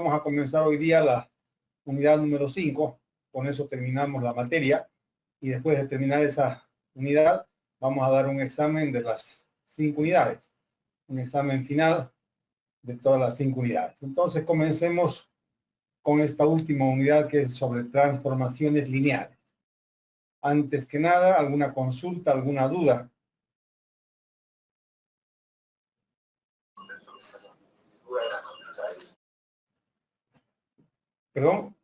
vamos a comenzar hoy día la unidad número 5. Con eso terminamos la materia. Y después de terminar esa unidad, vamos a dar un examen de las 5 unidades. Un examen final de todas las 5 unidades. Entonces, comencemos con esta última unidad que es sobre transformaciones lineales. Antes que nada, ¿alguna consulta, alguna duda? ¿Perdón?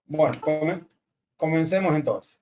Bueno, comencemos entonces.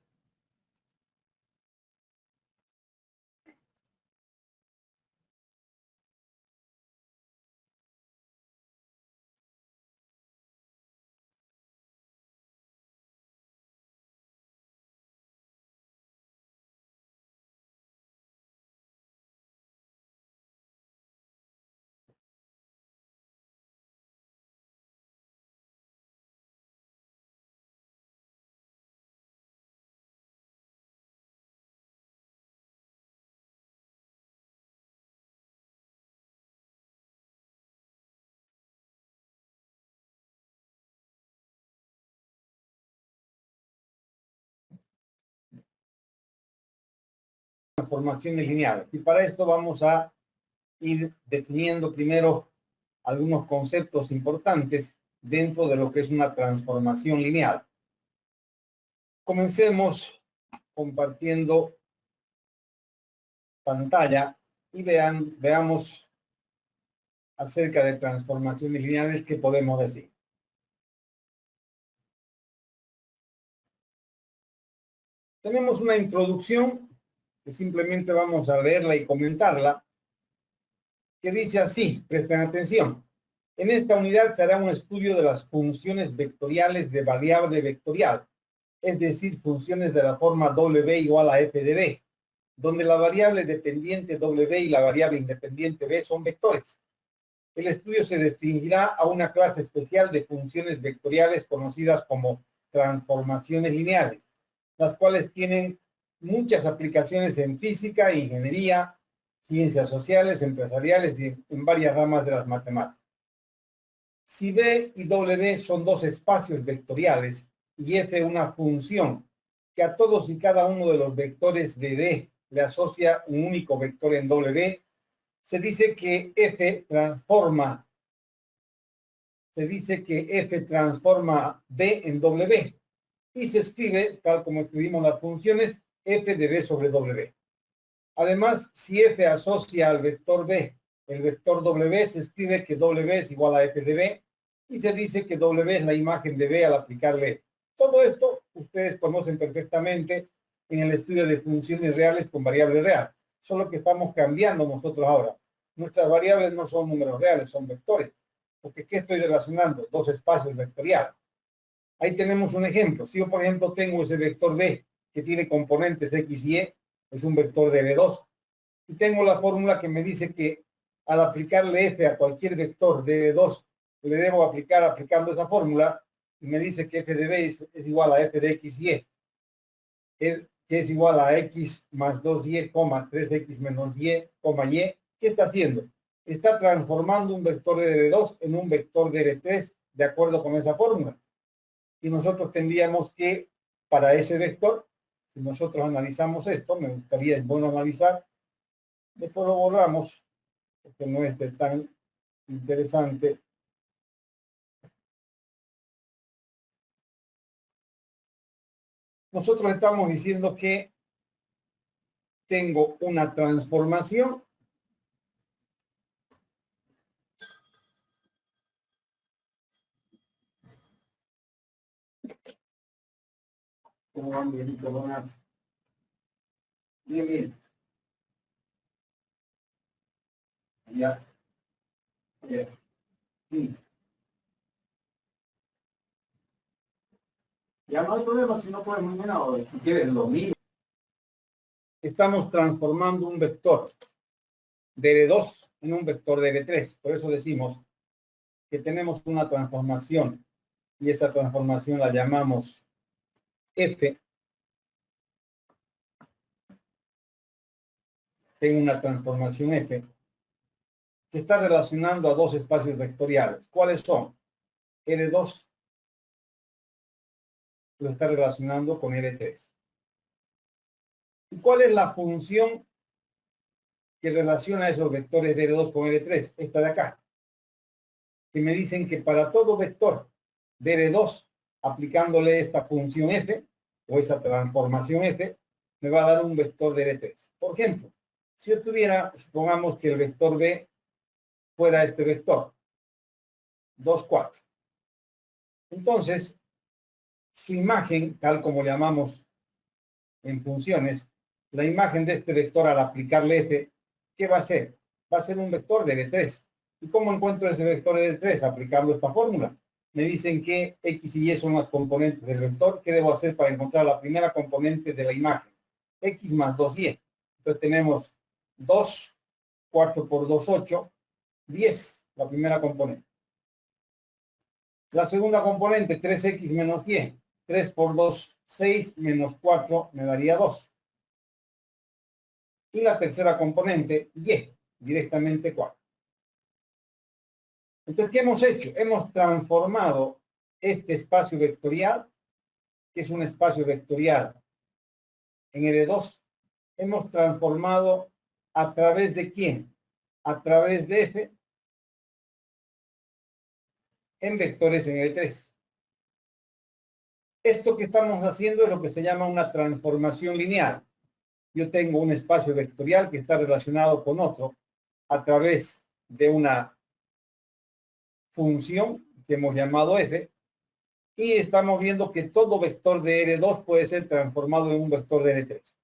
Transformaciones lineales. Y para esto vamos a ir definiendo primero algunos conceptos importantes dentro de lo que es una transformación lineal. Comencemos compartiendo pantalla y veamos acerca de transformaciones lineales qué podemos decir. Tenemos una introducción que simplemente vamos a leerla y comentarla, que dice así, presten atención. En esta unidad se hará un estudio de las funciones vectoriales de variable vectorial, es decir, funciones de la forma W igual a F de B, donde la variable dependiente W y la variable independiente B son vectores. El estudio se restringirá a una clase especial de funciones vectoriales conocidas como transformaciones lineales, las cuales tienen muchas aplicaciones en física, ingeniería, ciencias sociales, empresariales y en varias ramas de las matemáticas. Si B y W son dos espacios vectoriales y F una función que a todos y cada uno de los vectores de D le asocia un único vector en W, se dice que F transforma B en W y se escribe, tal como escribimos las funciones, F de B sobre W. Además, si F asocia al vector B el vector W, se escribe que W es igual a F de B y se dice que W es la imagen de B al aplicarle F. Todo esto ustedes conocen perfectamente en el estudio de funciones reales con variable real. Solo que estamos cambiando nosotros ahora. Nuestras variables no son números reales, son vectores. Porque ¿qué estoy relacionando? Dos espacios vectoriales. Ahí tenemos un ejemplo. Si yo, por ejemplo, tengo ese vector B que tiene componentes X y Y, es un vector de B2. Y tengo la fórmula que me dice que al aplicarle F a cualquier vector de B2, le debo aplicar aplicando esa fórmula, y me dice que F de B es igual a F de X y Y, que es igual a X más 2Y, 3X menos Y, Y. ¿Qué está haciendo? Está transformando un vector de B2 en un vector de B3 de acuerdo con esa fórmula. Y nosotros tendríamos que, para ese vector, si nosotros analizamos esto, me gustaría, es bueno analizar, después lo borramos, porque no es tan interesante. Nosotros estamos diciendo que tengo una transformación como van bien, bien. Ya. Sí. Ya no hay problema si no podemos mañana o si quieres lo mismo. Estamos transformando un vector de B2 en un vector de B3. Por eso decimos que tenemos una transformación y esa transformación la llamamos F tengo una transformación F que está relacionando a dos espacios vectoriales. ¿Cuáles son? L2 lo está relacionando con L3. ¿Y cuál es la función que relaciona esos vectores de L2 con L3? Esta de acá. Que me dicen que para todo vector de L2, aplicándole esta función F, o esa transformación F, me va a dar un vector de L3. Por ejemplo, si yo tuviera, supongamos que el vector B fuera este vector, 2, 4. Entonces, su imagen, tal como le llamamos en funciones, la imagen de este vector al aplicarle F, ¿qué va a ser? Va a ser un vector de L3. ¿Y cómo encuentro ese vector de L3? Aplicando esta fórmula. Me dicen que X y Y son las componentes del vector. ¿Qué debo hacer para encontrar la primera componente de la imagen? X más 2Y. Entonces tenemos 2, 4 por 2, 8, 10, la primera componente. La segunda componente, 3X menos Y. 3 por 2, 6, menos 4 me daría 2. Y la tercera componente, Y, directamente 4. Entonces, ¿qué hemos hecho? Hemos transformado este espacio vectorial, que es un espacio vectorial en L2, hemos transformado a través de ¿quién? A través de F en vectores en L3. Esto que estamos haciendo es lo que se llama una transformación lineal. Yo tengo un espacio vectorial que está relacionado con otro a través de una función que hemos llamado F, y estamos viendo que todo vector de L2 puede ser transformado en un vector de L3.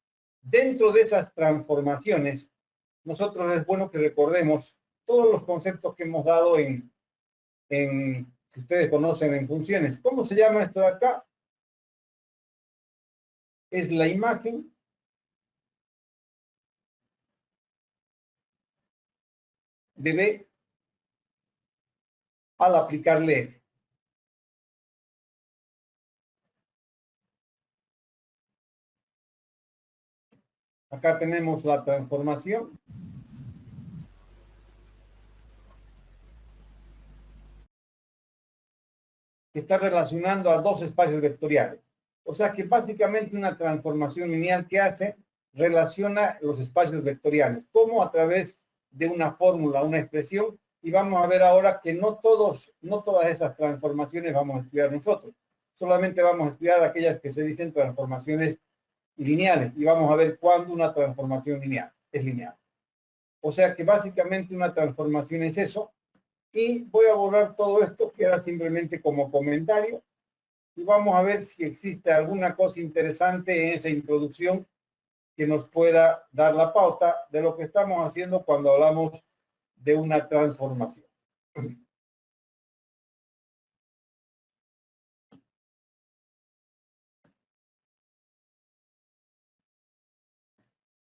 Dentro de esas transformaciones, nosotros es bueno que recordemos todos los conceptos que hemos dado que ustedes conocen en funciones. ¿Cómo se llama esto de acá? Es la imagen de B al aplicarle F. Acá tenemos la transformación. Que está relacionando a dos espacios vectoriales. O sea que básicamente una transformación lineal que hace relaciona los espacios vectoriales, como a través de una fórmula, una expresión, y vamos a ver ahora que no todas esas transformaciones vamos a estudiar nosotros. Solamente vamos a estudiar aquellas que se dicen transformaciones lineales, y vamos a ver cuándo una transformación lineal es lineal. O sea que básicamente una transformación es eso, y voy a borrar todo esto, queda simplemente como comentario, y vamos a ver si existe alguna cosa interesante en esa introducción que nos pueda dar la pauta de lo que estamos haciendo cuando hablamos de una transformación.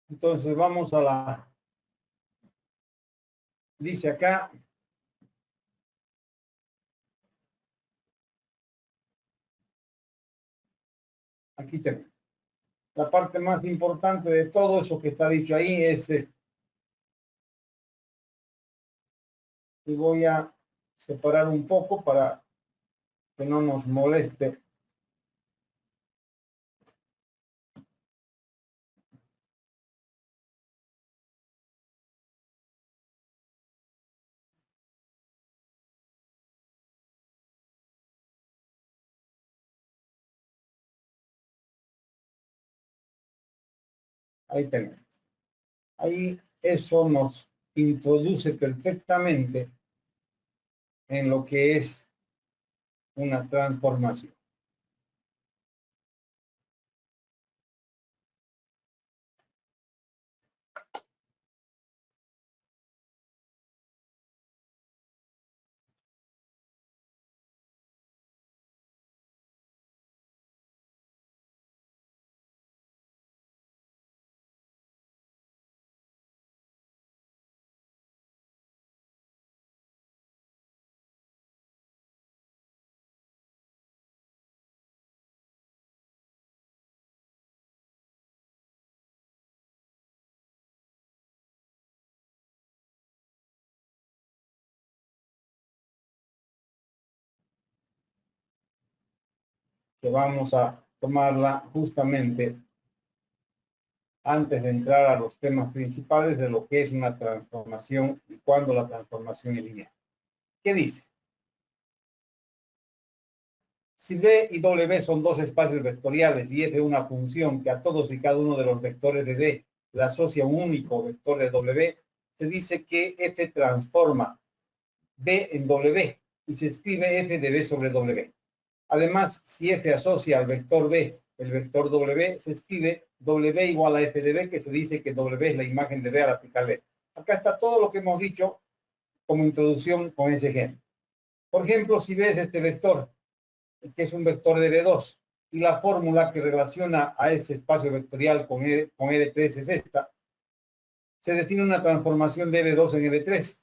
Entonces vamos a dice acá, aquí tenemos. La parte más importante de todo eso que está dicho ahí es, y voy a separar un poco para que no nos moleste. Ahí tenemos. Ahí eso nos introduce perfectamente en lo que es una transformación. que vamos a tomarla justamente antes de entrar a los temas principales de lo que es una transformación y cuándo la transformación es lineal. ¿Qué dice? Si D y W son dos espacios vectoriales y F una función que a todos y cada uno de los vectores de D le asocia un único vector de W, se dice que F transforma B en W y se escribe F de B sobre W. Además, si F asocia al vector B el vector W, se escribe W igual a F de B, que se dice que W es la imagen de B al aplicarle. Acá está todo lo que hemos dicho como introducción con ese ejemplo. Por ejemplo, si ves este vector, que es un vector de L2, y la fórmula que relaciona a ese espacio vectorial con L3 es esta, se define una transformación de L2 en L3.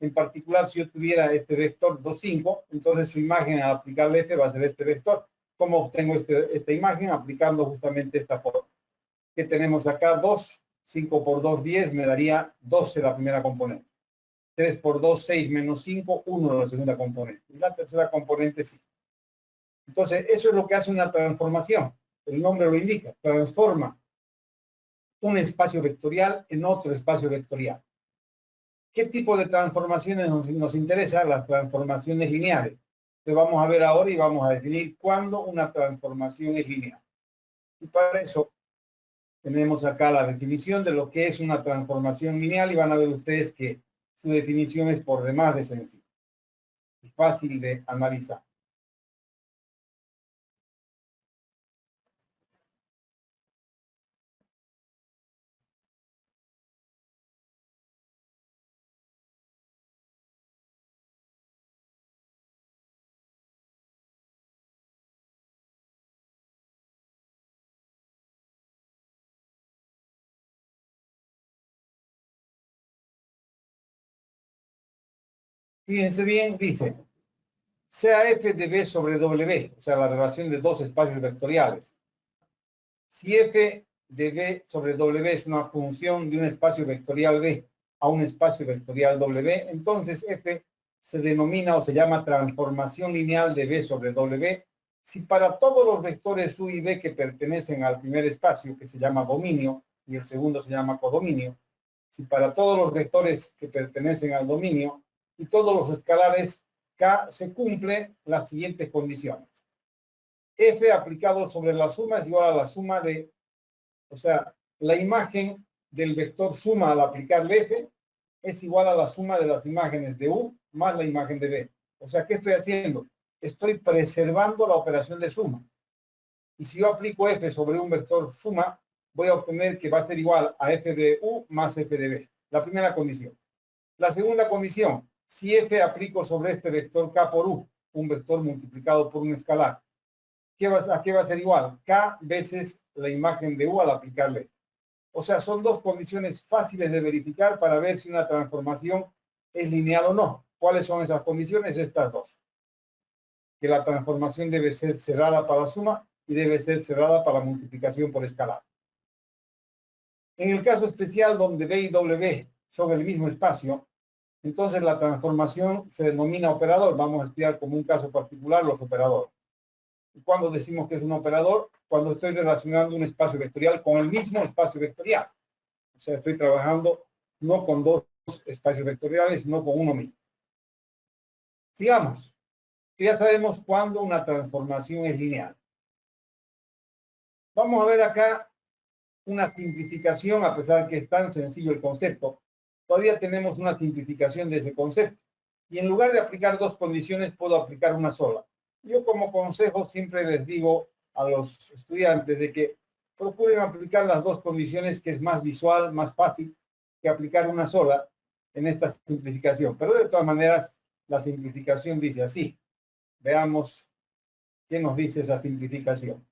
En particular, si yo tuviera este vector 2, 5, entonces su imagen al aplicarle F va a ser este vector. ¿Cómo obtengo esta imagen? Aplicando justamente esta forma. ¿Qué tenemos acá? 2, 5 por 2, 10, me daría 12 la primera componente. 3 por 2, 6 menos 5, 1 la segunda componente. Y la tercera componente sí. Entonces, eso es lo que hace una transformación. El nombre lo indica. Transforma un espacio vectorial en otro espacio vectorial. ¿Qué tipo de transformaciones nos interesan? Las transformaciones lineales. Entonces vamos a ver ahora y vamos a definir cuándo una transformación es lineal. Y para eso tenemos acá la definición de lo que es una transformación lineal y van a ver ustedes que su definición es por demás de sencilla y fácil de analizar. Fíjense bien, dice, sea F de B sobre W, o sea, la relación de dos espacios vectoriales. Si F de B sobre W es una función de un espacio vectorial B a un espacio vectorial W, entonces F se denomina o se llama transformación lineal de B sobre W si para todos los vectores U y B que pertenecen al primer espacio, que se llama dominio, y el segundo se llama codominio, si para todos los vectores que pertenecen al dominio y todos los escalares K se cumplen las siguientes condiciones. F aplicado sobre la suma es igual a la suma de, o sea, la imagen del vector suma al aplicarle F es igual a la suma de las imágenes de U más la imagen de B. O sea, ¿qué estoy haciendo? Estoy preservando la operación de suma. Y si yo aplico F sobre un vector suma, voy a obtener que va a ser igual a F de U más F de B. La primera condición. La segunda condición, si F aplico sobre este vector K por U, un vector multiplicado por un escalar, ¿a qué va a ser igual? K veces la imagen de U al aplicarle. O sea, son dos condiciones fáciles de verificar para ver si una transformación es lineal o no. ¿Cuáles son esas condiciones? Estas dos. Que la transformación debe ser cerrada para la suma y debe ser cerrada para la multiplicación por escalar. En el caso especial donde B y W son el mismo espacio, entonces la transformación se denomina operador. Vamos a estudiar como un caso particular los operadores. ¿Y cuándo decimos que es un operador? Cuando estoy relacionando un espacio vectorial con el mismo espacio vectorial. O sea, estoy trabajando no con dos espacios vectoriales, sino con uno mismo. Sigamos. Ya sabemos cuándo una transformación es lineal. Vamos a ver acá una simplificación, a pesar de que es tan sencillo el concepto. Todavía tenemos una simplificación de ese concepto. Y en lugar de aplicar dos condiciones, puedo aplicar una sola. Yo como consejo siempre les digo a los estudiantes de que procuren aplicar las dos condiciones, que es más visual, más fácil que aplicar una sola en esta simplificación. Pero de todas maneras, la simplificación dice así. Veamos qué nos dice esa simplificación.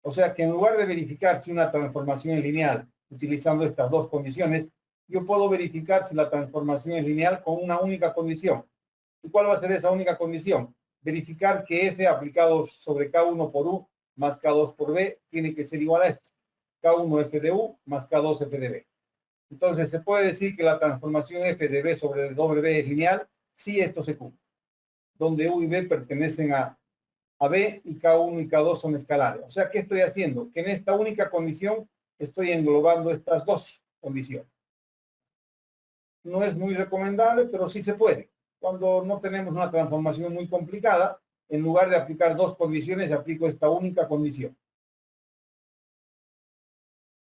O sea que en lugar de verificar si una transformación es lineal utilizando estas dos condiciones, yo puedo verificar si la transformación es lineal con una única condición. ¿Y cuál va a ser esa única condición? Verificar que F aplicado sobre K1 por U más K2 por B tiene que ser igual a esto. K1 F de U más K2 F de B. Entonces, ¿se puede decir que la transformación F de B sobre W es lineal? Sí, esto se cumple. Donde U y B pertenecen a AB y K1 y K2 son escalares. O sea, ¿qué estoy haciendo? Que en esta única condición estoy englobando estas dos condiciones. No es muy recomendable, pero sí se puede. Cuando no tenemos una transformación muy complicada, en lugar de aplicar dos condiciones, aplico esta única condición.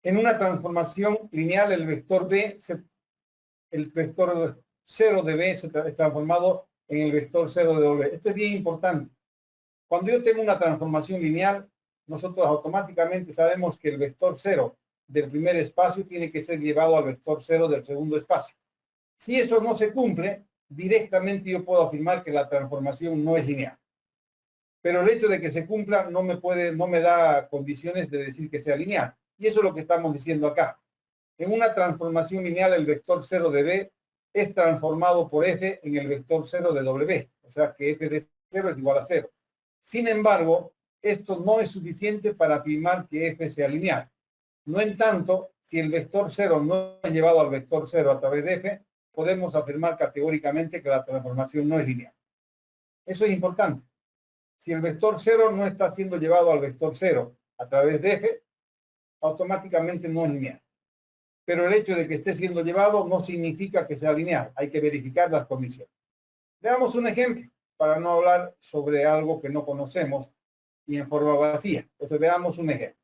En una transformación lineal, el vector B, el vector 0 de B se es transformado en el vector 0 de W. Esto es bien importante. Cuando yo tengo una transformación lineal, nosotros automáticamente sabemos que el vector 0 del primer espacio tiene que ser llevado al vector 0 del segundo espacio. Si eso no se cumple, directamente yo puedo afirmar que la transformación no es lineal. Pero el hecho de que se cumpla no me da condiciones de decir que sea lineal. Y eso es lo que estamos diciendo acá. En una transformación lineal, el vector 0 de B es transformado por F en el vector 0 de W. O sea que F de 0 es igual a 0. Sin embargo, esto no es suficiente para afirmar que F sea lineal. No en tanto, si el vector 0 no es llevado al vector 0 a través de F, podemos afirmar categóricamente que la transformación no es lineal. Eso es importante. Si el vector 0 no está siendo llevado al vector 0 a través de F, automáticamente no es lineal. Pero el hecho de que esté siendo llevado no significa que sea lineal. Hay que verificar las condiciones. Veamos un ejemplo para no hablar sobre algo que no conocemos y en forma vacía. Entonces veamos un ejemplo.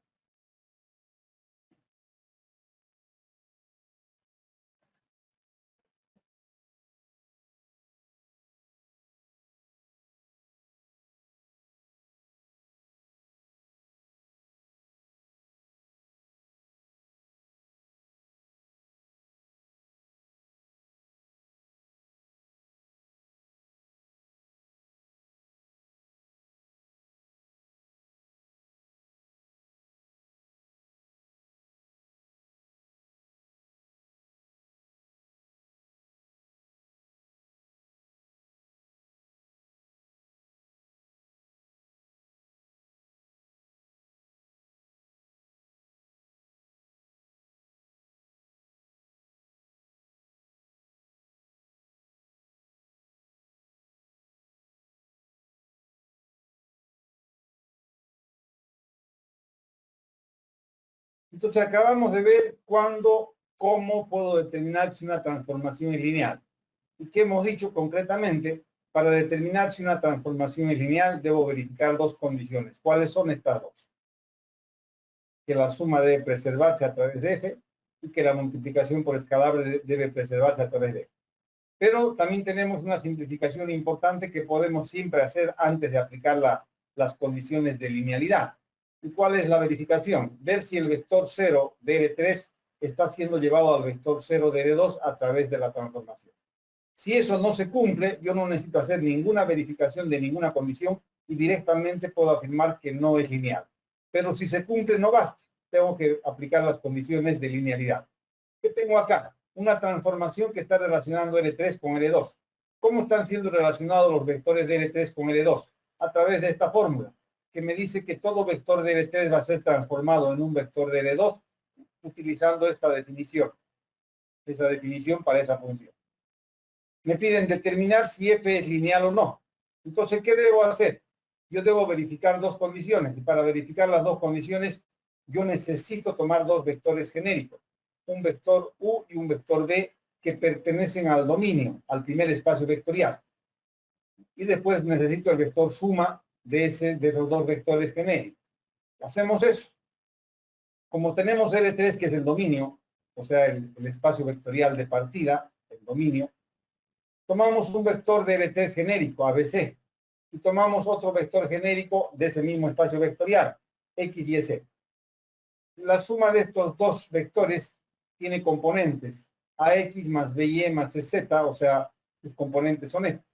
Entonces acabamos de ver cómo puedo determinar si una transformación es lineal. ¿Y qué hemos dicho concretamente? Para determinar si una transformación es lineal, debo verificar dos condiciones. ¿Cuáles son estas dos? Que la suma debe preservarse a través de F y que la multiplicación por escalar debe preservarse a través de F. Pero también tenemos una simplificación importante que podemos siempre hacer antes de aplicar las condiciones de linealidad. ¿Y cuál es la verificación? Ver si el vector 0 de L3 está siendo llevado al vector 0 de L2 a través de la transformación. Si eso no se cumple, yo no necesito hacer ninguna verificación de ninguna condición y directamente puedo afirmar que no es lineal. Pero si se cumple, no basta. Tengo que aplicar las condiciones de linealidad. ¿Qué tengo acá? Una transformación que está relacionando L3 con L2. ¿Cómo están siendo relacionados los vectores de L3 con L2? A través de esta fórmula, que me dice que todo vector de L3 va a ser transformado en un vector de L2 utilizando esta definición. Esa definición para esa función. Me piden determinar si F es lineal o no. Entonces, ¿qué debo hacer? Yo debo verificar dos condiciones. Y para verificar las dos condiciones, yo necesito tomar dos vectores genéricos. Un vector U y un vector B que pertenecen al dominio, al primer espacio vectorial. Y después necesito el vector suma de esos dos vectores genéricos. Hacemos eso. Como tenemos L3, que es el dominio, o sea, el espacio vectorial de partida, el dominio, tomamos un vector de L3 genérico, ABC, y tomamos otro vector genérico de ese mismo espacio vectorial, X y Z. La suma de estos dos vectores tiene componentes, AX más BY más CZ, o sea, sus componentes son estos.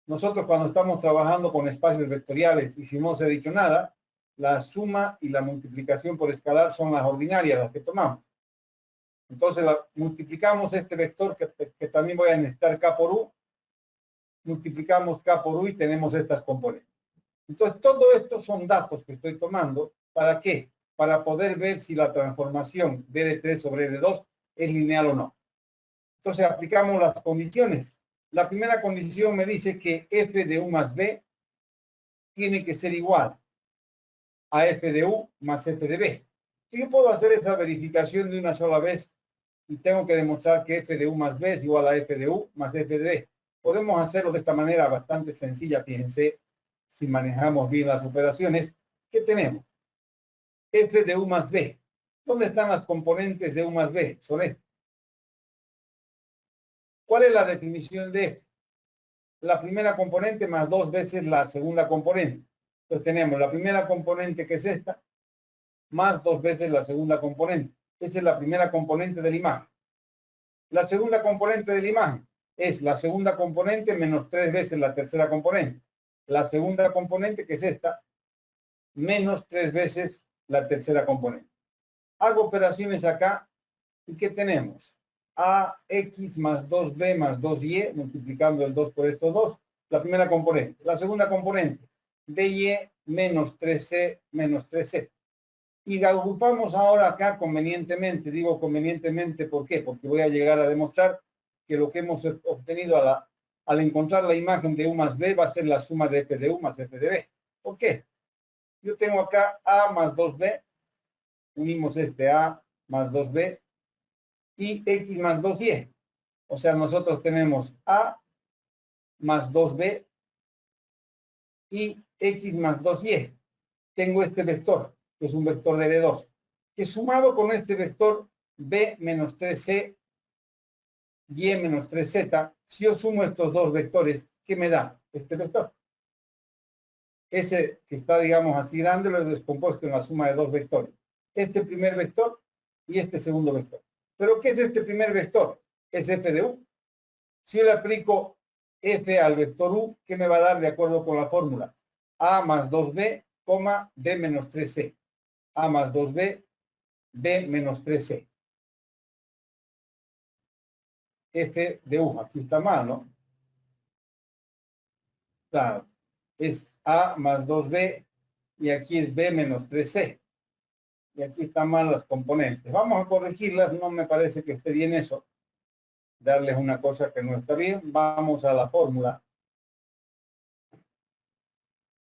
Nosotros cuando estamos trabajando con espacios vectoriales y si no se ha dicho nada, la suma y la multiplicación por escalar son las ordinarias, las que tomamos. Entonces multiplicamos este vector que también voy a necesitar K por U, multiplicamos K por U y tenemos estas componentes. Entonces todo esto son datos que estoy tomando. ¿Para qué? Para poder ver si la transformación de L3 sobre L2 es lineal o no. Entonces aplicamos las condiciones. La primera condición me dice que F de U más B tiene que ser igual a f de u más f de b. Y yo puedo hacer esa verificación de una sola vez y tengo que demostrar que f de u más b es igual a f de u más f de b. Podemos hacerlo de esta manera bastante sencilla, fíjense, si manejamos bien las operaciones. ¿Qué tenemos? F de u más b. ¿Dónde están las componentes de u más b? Son estas. ¿Cuál es la definición de f? La primera componente más 2 veces la segunda componente. Entonces tenemos la primera componente, que es esta, más 2 veces la segunda componente. Esa es la primera componente de la imagen. La segunda componente de la imagen es la segunda componente menos 3 veces la tercera componente. La segunda componente, que es esta, menos 3 veces la tercera componente. Hago operaciones acá, ¿y qué tenemos? AX más 2B más 2Y, multiplicando el 2 por estos dos, la primera componente. La segunda componente, BY menos 3C menos 3C. Y la agrupamos ahora acá convenientemente. Digo convenientemente, ¿por qué? Porque voy a llegar a demostrar que lo que hemos obtenido al encontrar la imagen de U más B va a ser la suma de F de U más F de B. ¿Por qué? Yo tengo acá A más 2B, unimos este A más 2B, y X más 2Y. O sea, nosotros tenemos A más 2B y X más 2Y. Tengo este vector, que es un vector de B2, que sumado con este vector B menos 3C, Y menos 3Z, si yo sumo estos dos vectores, ¿qué me da? Este vector. Ese que está, digamos, así grande, lo he descompuesto en la suma de dos vectores. Este primer vector y este segundo vector. ¿Pero qué es este primer vector? Es f de u. Si yo le aplico f al vector u, ¿qué me va a dar de acuerdo con la fórmula? A más 2b, b menos 3c. A más 2b, b menos 3c. F de u, aquí está mal, ¿no? Claro, es A más 2b y aquí es b menos 3c. Y aquí están mal las componentes. Vamos a corregirlas, no me parece que esté bien eso. Darles una cosa que no está bien. Vamos a la fórmula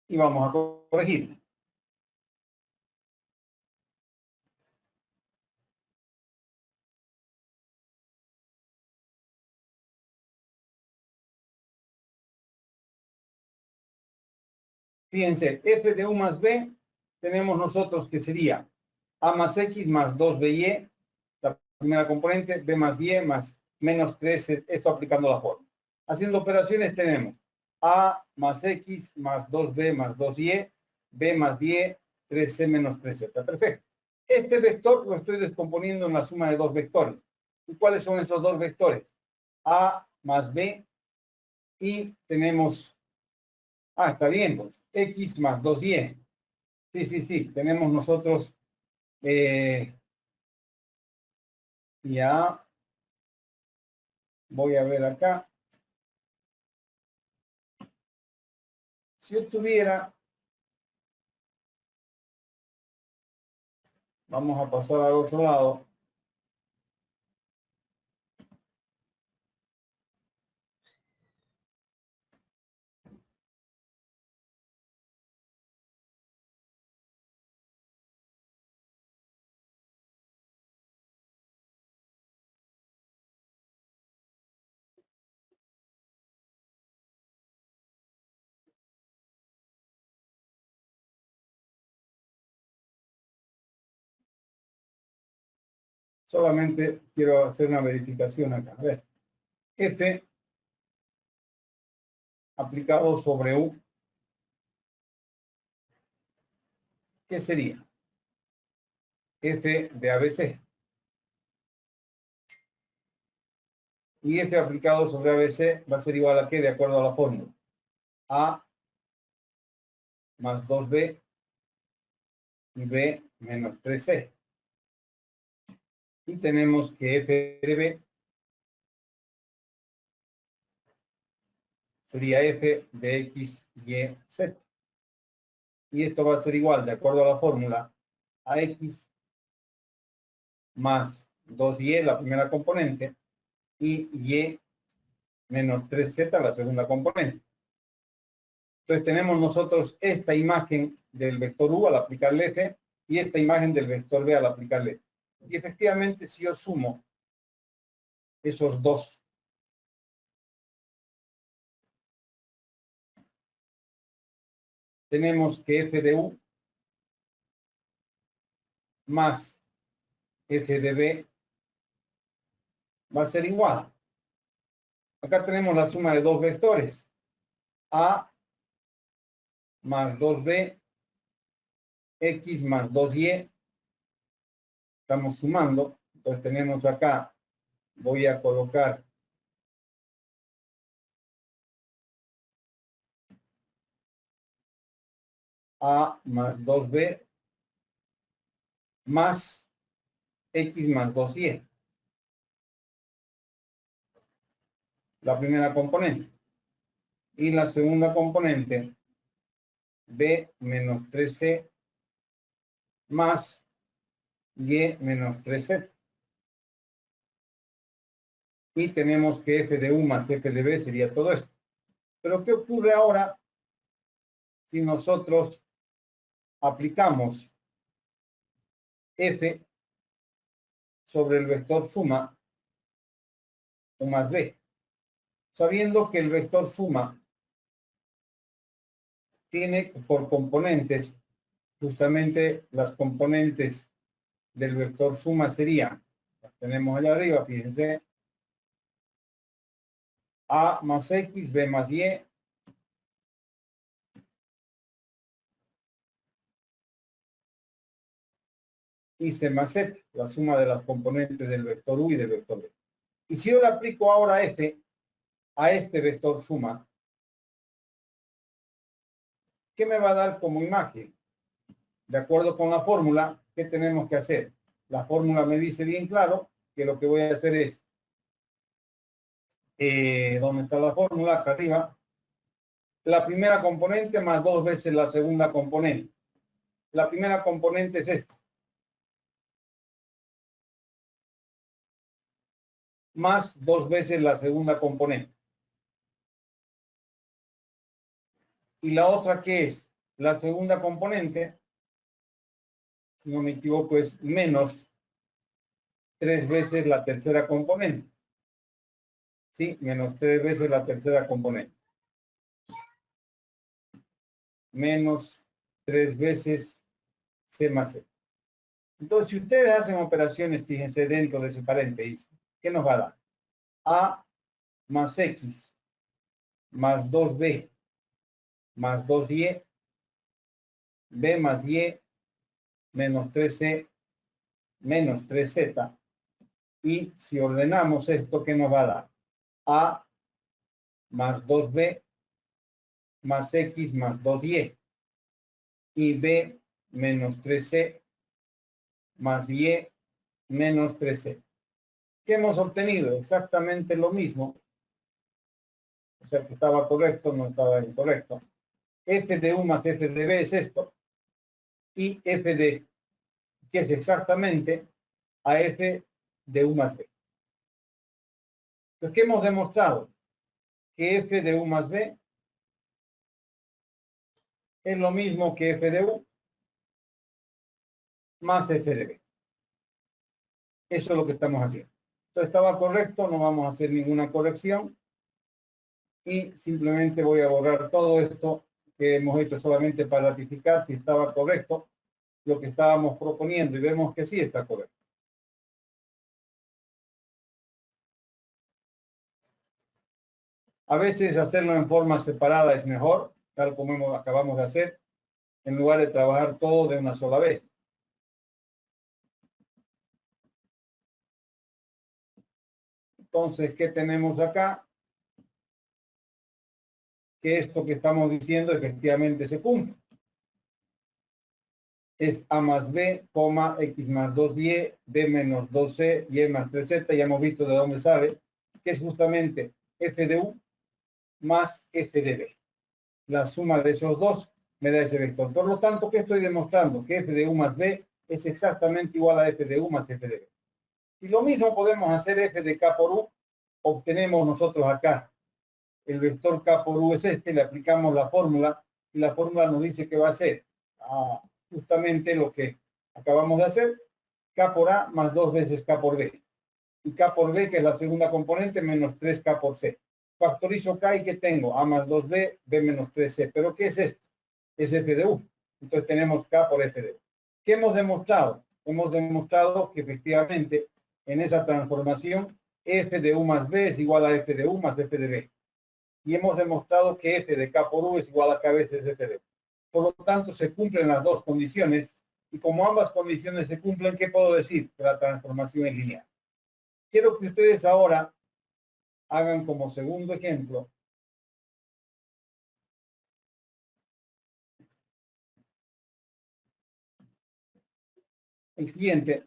y vamos a corregirla. Fíjense, f de u más b, tenemos nosotros que sería a más x más 2by, la primera componente, b más y más menos 3, esto aplicando la fórmula. Haciendo operaciones tenemos a más x más 2b más 2y, b más y, 3c menos 3z. Perfecto. Este vector lo estoy descomponiendo en la suma de dos vectores. ¿Y cuáles son esos dos vectores? A más b y tenemos, está bien, pues, x más 2y. Sí, tenemos nosotros ya, voy a ver acá. Si yo tuviera, vamos a pasar al otro lado. Solamente quiero hacer una verificación acá. A ver, F aplicado sobre U, ¿qué sería? F de ABC. Y F aplicado sobre ABC va a ser igual a ¿qué? De acuerdo a la fórmula. A más 2B y B menos 3C. Y tenemos que F de B sería F de X, Y, Z. Y esto va a ser igual, de acuerdo a la fórmula, a X más 2Y, la primera componente, y Y menos 3Z, la segunda componente. Entonces tenemos nosotros esta imagen del vector U al aplicarle F y esta imagen del vector B al aplicarle F. Y efectivamente, si yo sumo esos dos, tenemos que F de U más F de B va a ser igual. Acá tenemos la suma de dos vectores. A más 2B, X más 2Y. Estamos sumando. Entonces tenemos acá, voy a colocar A más 2B más X más 2Y. La primera componente. Y la segunda componente, B menos 3C más Y menos 3Z. Y tenemos que F de U más F de B sería todo esto. Pero ¿qué ocurre ahora si nosotros aplicamos F sobre el vector suma U más B? Sabiendo que el vector suma tiene por componentes, justamente las componentes del vector suma serían, las tenemos allá arriba, fíjense, A más X, B más Y, y C más Z, la suma de las componentes del vector U y del vector B. Y si yo le aplico ahora F a este vector suma, ¿qué me va a dar como imagen? De acuerdo con la fórmula, ¿qué tenemos que hacer? La fórmula me dice bien claro que lo que voy a hacer es, ¿dónde está la fórmula? Acá arriba. La primera componente más dos veces la segunda componente. La primera componente es esta. Más dos veces la segunda componente. Y la otra, ¿qué es? La segunda componente, si no me equivoco, es menos tres veces la tercera componente. ¿Sí? Menos tres veces la tercera componente. Menos tres veces C más C. Entonces, si ustedes hacen operaciones, fíjense dentro de ese paréntesis, ¿qué nos va a dar? A más X más 2B más 2Y, B más Y menos 3C menos 3Z. Y si ordenamos esto, ¿qué nos va a dar? A más 2B más X más 2Y. Y B menos 3C más Y menos 3C. ¿Qué hemos obtenido? Exactamente lo mismo. O sea que estaba correcto, no estaba incorrecto. F de U más F de B es esto. Y F de, que es exactamente a F de U más B. Entonces, ¿qué hemos demostrado? Que F de U más B es lo mismo que F de U más F de B. Eso es lo que estamos haciendo. Entonces estaba correcto, no vamos a hacer ninguna corrección. Y simplemente voy a borrar todo esto que hemos hecho solamente para ratificar si estaba correcto lo que estábamos proponiendo y vemos que sí está correcto. A veces hacerlo en forma separada es mejor, tal como acabamos de hacer, en lugar de trabajar todo de una sola vez. Entonces, ¿qué tenemos acá? Que esto que estamos diciendo efectivamente se cumple. Es A más B, X más 2Y, B menos 2C, Y más 3Z. Ya hemos visto de dónde sale, que es justamente F de U más F de B. La suma de esos dos me da ese vector. Por lo tanto, ¿qué estoy demostrando? Que F de U más B es exactamente igual a F de U más F de B. Y lo mismo podemos hacer F de K por U. Obtenemos nosotros acá el vector K por U es este, le aplicamos la fórmula y la fórmula nos dice que va a ser justamente lo que acabamos de hacer, K por A más 2 veces K por B. Y K por B, que es la segunda componente, menos 3K por C. Factorizo K y ¿qué tengo? A más 2B, B menos 3C. ¿Pero qué es esto? Es F de U. Entonces tenemos K por F de U. ¿Qué hemos demostrado? Hemos demostrado que efectivamente en esa transformación F de U más B es igual a F de U más F de B. Y hemos demostrado que F de K por U es igual a K veces F de U. Por lo tanto, se cumplen las dos condiciones. Y como ambas condiciones se cumplen, ¿qué puedo decir? Que la transformación es lineal. Quiero que ustedes ahora hagan como segundo ejemplo el siguiente.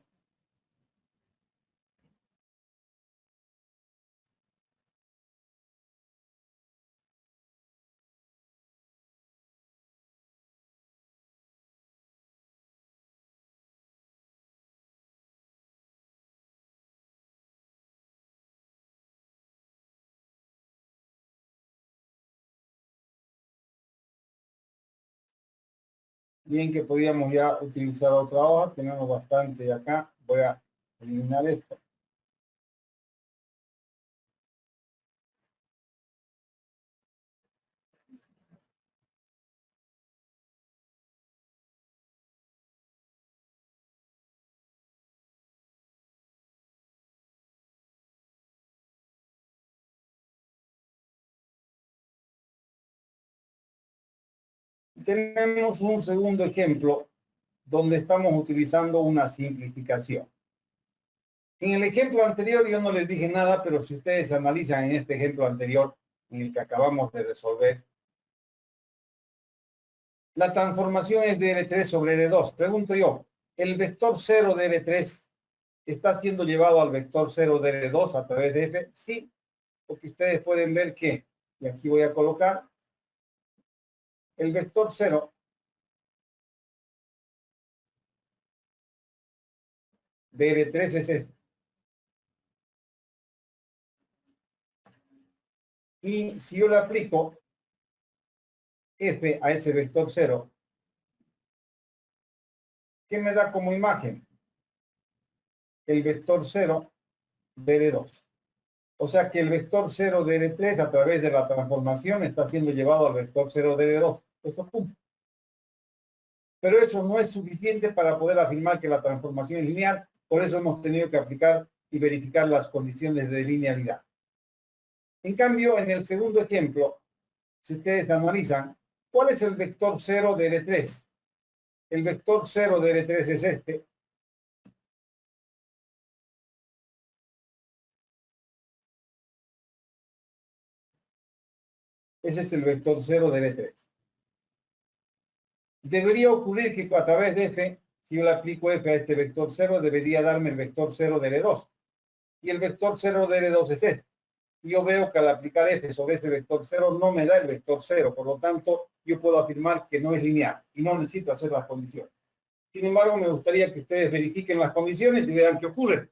Bien que podíamos ya utilizar otra hoja, tenemos bastante acá. Voy a eliminar esto. Tenemos un segundo ejemplo donde estamos utilizando una simplificación. En el ejemplo anterior yo no les dije nada, pero si ustedes analizan en este ejemplo anterior, en el que acabamos de resolver, la transformación es de L3 sobre L2. Pregunto yo, ¿el vector 0 de L3 está siendo llevado al vector 0 de L2 a través de F? Sí, porque ustedes pueden ver que, y aquí voy a colocar, el vector 0 de L3 es este. Y si yo le aplico F a ese vector 0, ¿qué me da como imagen? El vector 0 de L2. O sea que el vector 0 de L3 a través de la transformación está siendo llevado al vector 0 de L2. Esto es punto. Pero eso no es suficiente para poder afirmar que la transformación es lineal. Por eso hemos tenido que aplicar y verificar las condiciones de linealidad. En cambio, en el segundo ejemplo, si ustedes analizan, ¿cuál es el vector 0 de L3? El vector 0 de L3 es este. Ese es el vector 0 de L3. Debería ocurrir que a través de F, si yo le aplico F a este vector 0, debería darme el vector 0 de L2. Y el vector 0 de L2 es este. Y yo veo que al aplicar F sobre ese vector 0 no me da el vector 0. Por lo tanto, yo puedo afirmar que no es lineal y no necesito hacer las condiciones. Sin embargo, me gustaría que ustedes verifiquen las condiciones y vean qué ocurre.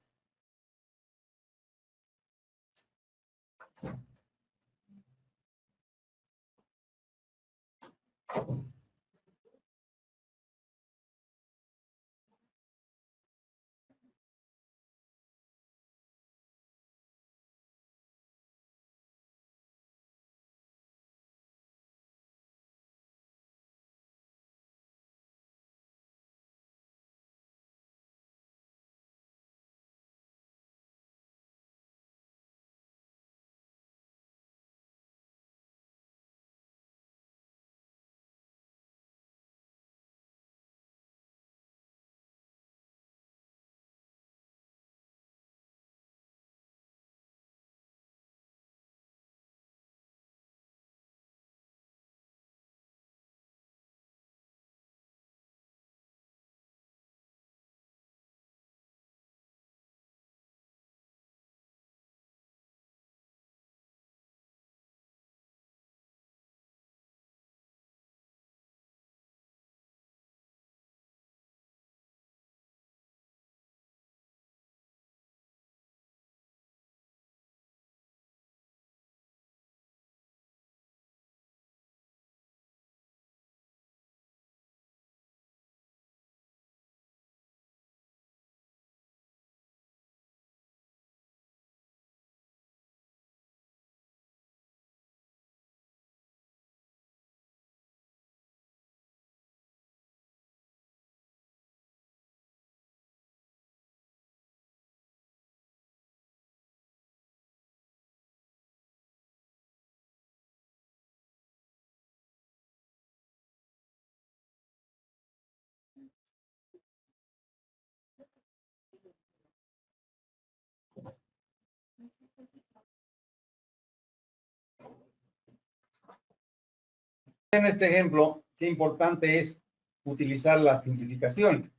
En este ejemplo, qué importante es utilizar la simplificación.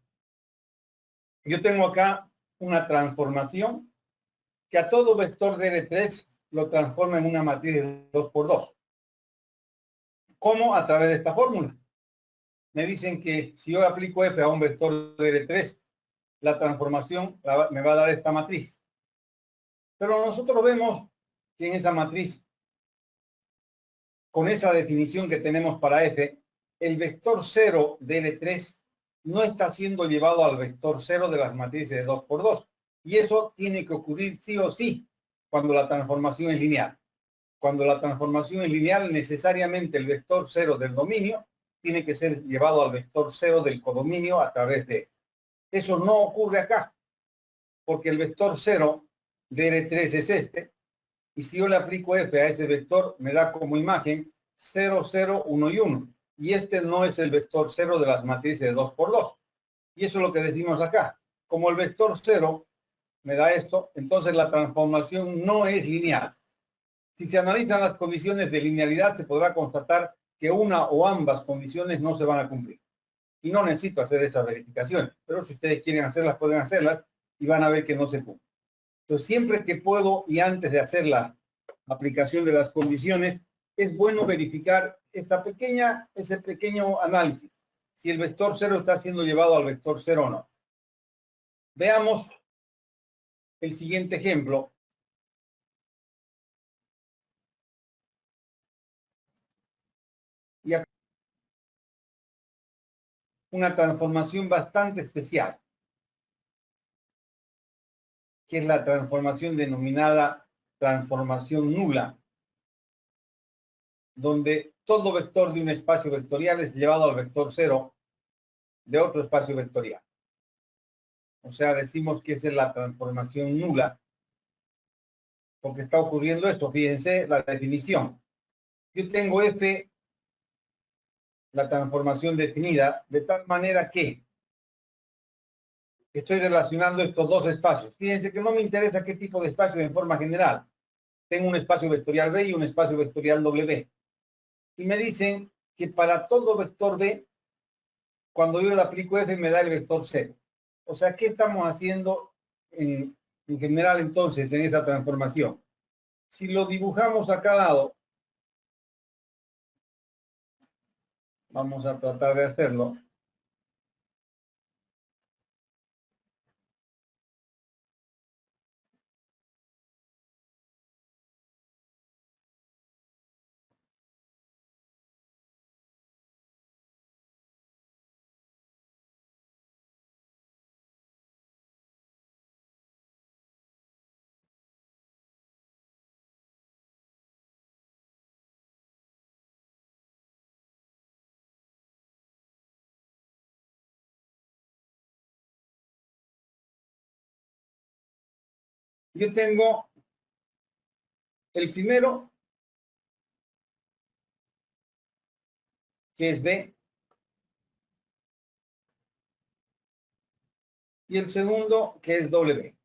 Yo tengo acá una transformación que a todo vector DL3 lo transforma en una matriz de 2 por 2. ¿Cómo? A través de esta fórmula. Me dicen que si yo aplico F a un vector DL3, la transformación me va a dar esta matriz. Pero nosotros vemos que en esa matriz, con esa definición que tenemos para F, el vector 0 de L3 no está siendo llevado al vector 0 de las matrices de 2 por 2. Y eso tiene que ocurrir sí o sí cuando la transformación es lineal. Cuando la transformación es lineal, necesariamente el vector 0 del dominio tiene que ser llevado al vector 0 del codominio a través de. Eso no ocurre acá, porque el vector 0 de L3 es este, y si yo le aplico F a ese vector, me da como imagen 0, 0, 1 y 1. Y este no es el vector 0 de las matrices de 2 por 2. Y eso es lo que decimos acá. Como el vector 0 me da esto, entonces la transformación no es lineal. Si se analizan las condiciones de linealidad, se podrá constatar que una o ambas condiciones no se van a cumplir. Y no necesito hacer esa verificación. Pero si ustedes quieren hacerlas, pueden hacerlas y van a ver que no se cumple. Entonces, siempre que puedo y antes de hacer la aplicación de las condiciones, es bueno verificar ese pequeño análisis. Si el vector 0 está siendo llevado al vector 0 o no. Veamos el siguiente ejemplo. Y acá una transformación bastante especial, que es la transformación denominada transformación nula, donde todo vector de un espacio vectorial es llevado al vector 0 de otro espacio vectorial. O sea, decimos que esa es la transformación nula, porque está ocurriendo esto. Fíjense la definición. Yo tengo F, la transformación definida, de tal manera que estoy relacionando estos dos espacios. Fíjense que no me interesa qué tipo de espacio en forma general. Tengo un espacio vectorial B y un espacio vectorial W. Y me dicen que para todo vector B, cuando yo le aplico F, me da el vector 0. O sea, ¿qué estamos haciendo en general entonces en esa transformación? Si lo dibujamos a cada lado, vamos a tratar de hacerlo. Yo tengo el primero, que es B, y el segundo, que es W.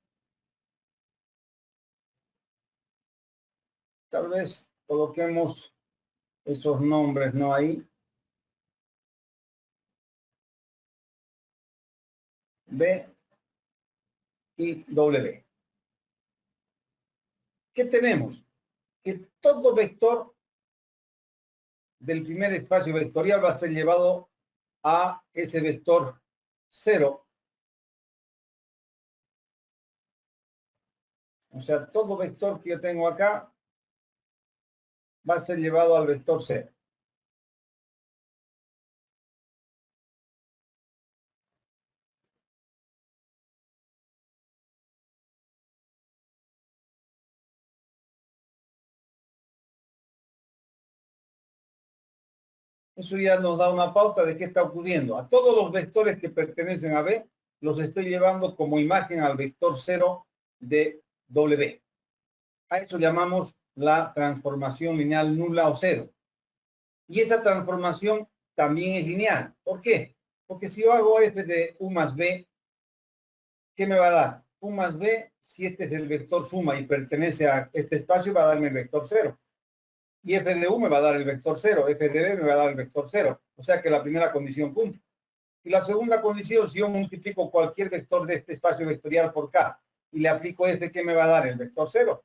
Tal vez coloquemos esos nombres, ¿no? Ahí. B y W. ¿Qué tenemos? Que todo vector del primer espacio vectorial va a ser llevado a ese vector 0. O sea, todo vector que yo tengo acá va a ser llevado al vector 0. Eso ya nos da una pauta de qué está ocurriendo. A todos los vectores que pertenecen a B, los estoy llevando como imagen al vector 0 de W. A eso llamamos la transformación lineal nula o 0. Y esa transformación también es lineal. ¿Por qué? Porque si yo hago F de U más B, ¿qué me va a dar? U más B, si este es el vector suma y pertenece a este espacio, va a darme el vector 0. Y f de u me va a dar el vector 0, f de b me va a dar el vector 0. O sea que la primera condición cumple. Y la segunda condición, si yo multiplico cualquier vector de este espacio vectorial por k y le aplico f, ¿qué me va a dar? El vector 0.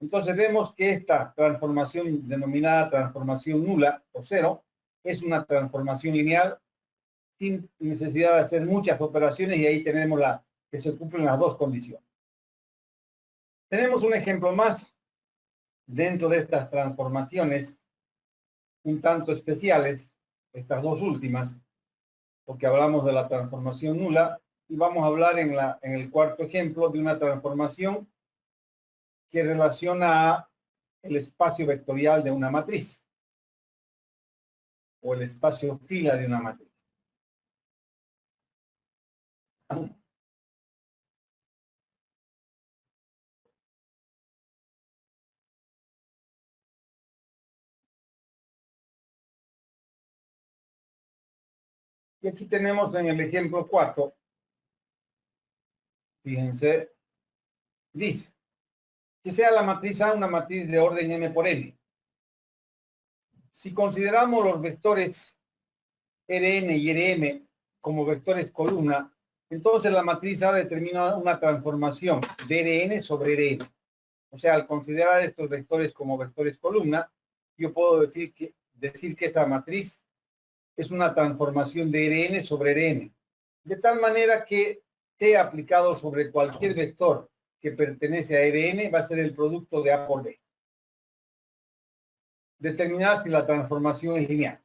Entonces vemos que esta transformación denominada transformación nula o 0 es una transformación lineal sin necesidad de hacer muchas operaciones y ahí tenemos que se cumplen las dos condiciones. Tenemos un ejemplo más dentro de estas transformaciones un tanto especiales, estas dos últimas, porque hablamos de la transformación nula y vamos a hablar en el cuarto ejemplo de una transformación que relaciona el espacio vectorial de una matriz o el espacio fila de una matriz. Y aquí tenemos en el ejemplo 4, fíjense, dice que sea la matriz A una matriz de orden m por n. Si consideramos los vectores Rn y Rm como vectores columna, entonces la matriz A determina una transformación de Rn sobre Rm. O sea, al considerar estos vectores como vectores columna, yo puedo decir que esta matriz es una transformación de Rn sobre Rm. De tal manera que T aplicado sobre cualquier vector que pertenece a Rn va a ser el producto de A por B. Determinar si la transformación es lineal.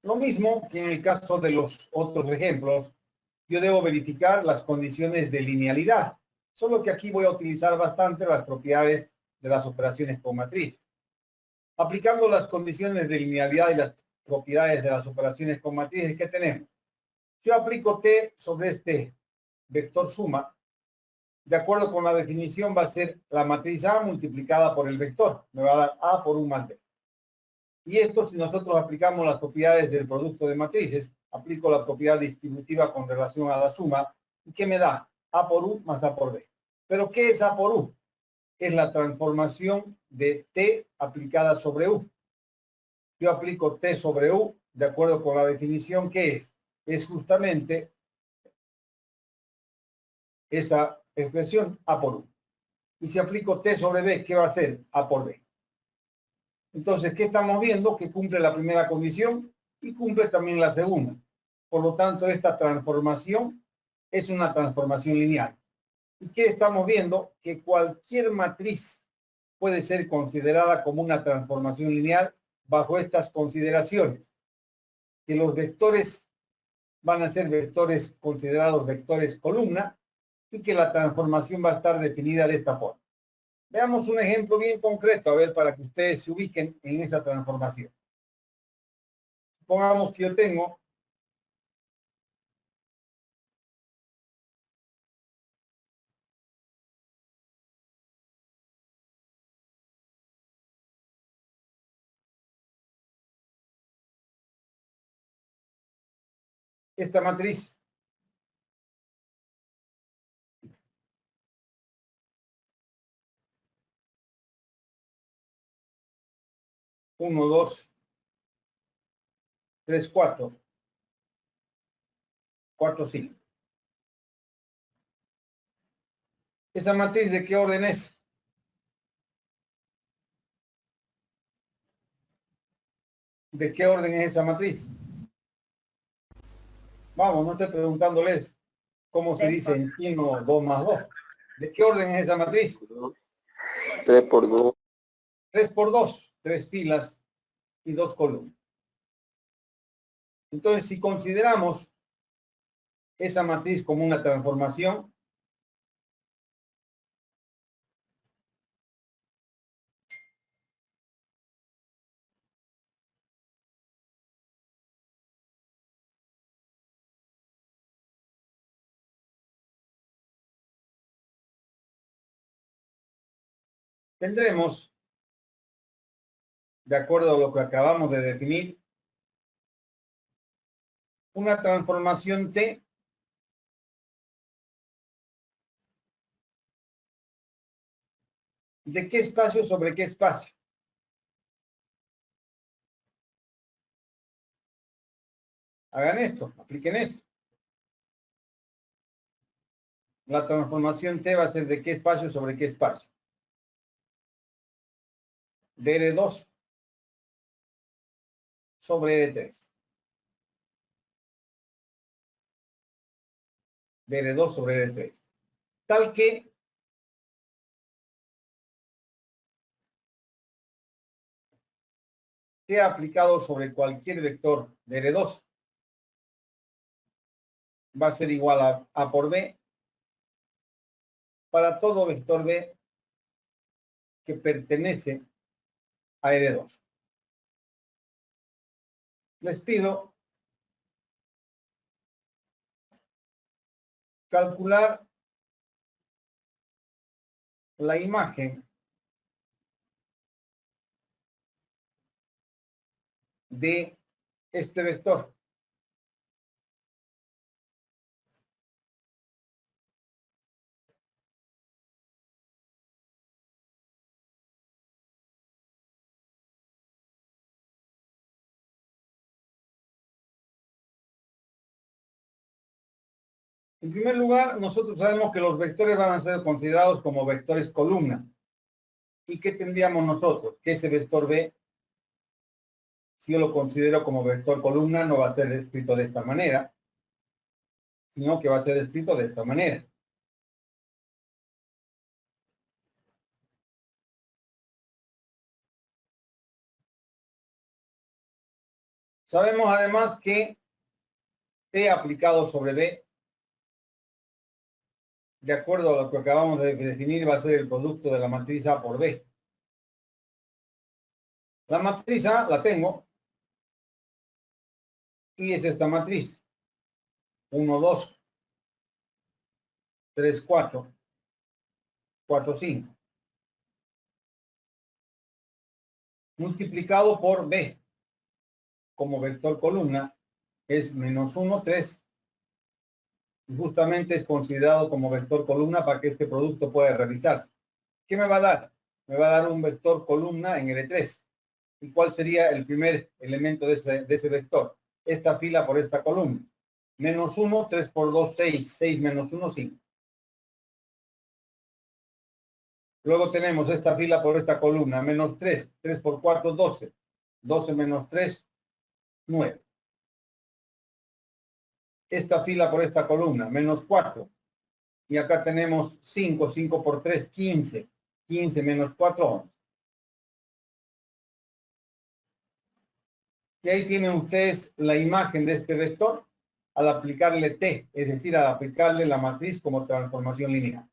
Lo mismo que en el caso de los otros ejemplos, yo debo verificar las condiciones de linealidad, solo que aquí voy a utilizar bastante las propiedades de las operaciones con matrices. Aplicando las condiciones de linealidad y las propiedades de las operaciones con matrices, ¿qué tenemos? Yo aplico T sobre este vector suma, de acuerdo con la definición va a ser la matriz A multiplicada por el vector, me va a dar A por 1 más B. Y esto, si nosotros aplicamos las propiedades del producto de matrices, aplico la propiedad distributiva con relación a la suma, ¿y qué me da? A por U más A por B. ¿Pero qué es A por U? Es la transformación de T aplicada sobre U. Yo aplico T sobre U, de acuerdo con la definición, ¿qué es? Es justamente esa expresión A por U. Y si aplico T sobre B, ¿qué va a ser? A por B. Entonces, ¿qué estamos viendo? Que cumple la primera condición y cumple también la segunda. Por lo tanto, esta transformación es una transformación lineal. ¿Y qué estamos viendo? Que cualquier matriz puede ser considerada como una transformación lineal bajo estas consideraciones. Que los vectores van a ser vectores considerados vectores columna y que la transformación va a estar definida de esta forma. Veamos un ejemplo bien concreto, a ver, para que ustedes se ubiquen en esa transformación. Supongamos que yo tengo esta matriz. Uno, dos, tres, cuatro. 4, 5. ¿Esa matriz de qué orden es? ¿De qué orden es esa matriz? Vamos, no estoy preguntándoles cómo se dice en chino 2 más 2. ¿De qué orden es esa matriz? 3 por 2. 3 por 2, 3 filas y 2 columnas. Entonces, si consideramos esa matriz como una transformación, tendremos, de acuerdo a lo que acabamos de definir, una transformación T ¿De qué espacio sobre qué espacio? Hagan esto, apliquen esto. La transformación T va a ser de qué espacio sobre qué espacio. De R2 sobre R3. De R2 sobre R3. Tal que T aplicado sobre cualquier vector de R2 va a ser igual a A por B para todo vector B que pertenece a R2. Les pido calcular la imagen de este vector. En primer lugar, nosotros sabemos que los vectores van a ser considerados como vectores columna. ¿Y qué tendríamos nosotros? Que ese vector B, si yo lo considero como vector columna, no va a ser escrito de esta manera, sino que va a ser escrito de esta manera. Sabemos además que T aplicado sobre B, de acuerdo a lo que acabamos de definir, va a ser el producto de la matriz A por B. La matriz A la tengo y es esta matriz. 1, 2, 3, 4, 4, 5. Multiplicado por B como vector columna es menos 1, 3. Y justamente es considerado como vector columna para que este producto pueda realizarse. ¿Qué me va a dar? Me va a dar un vector columna en L3. ¿Y cuál sería el primer elemento de ese vector? Esta fila por esta columna. Menos 1, 3 por 2, 6. 6 menos 1, 5. Luego tenemos esta fila por esta columna. Menos 3. 3 por 4, 12. 12 menos 3, 9. Esta fila por esta columna. Menos 4. Y acá tenemos 5. 5 por 3, 15. 15 menos 4, 11. Y ahí tienen ustedes la imagen de este vector al aplicarle T, es decir, al aplicarle la matriz como transformación lineal.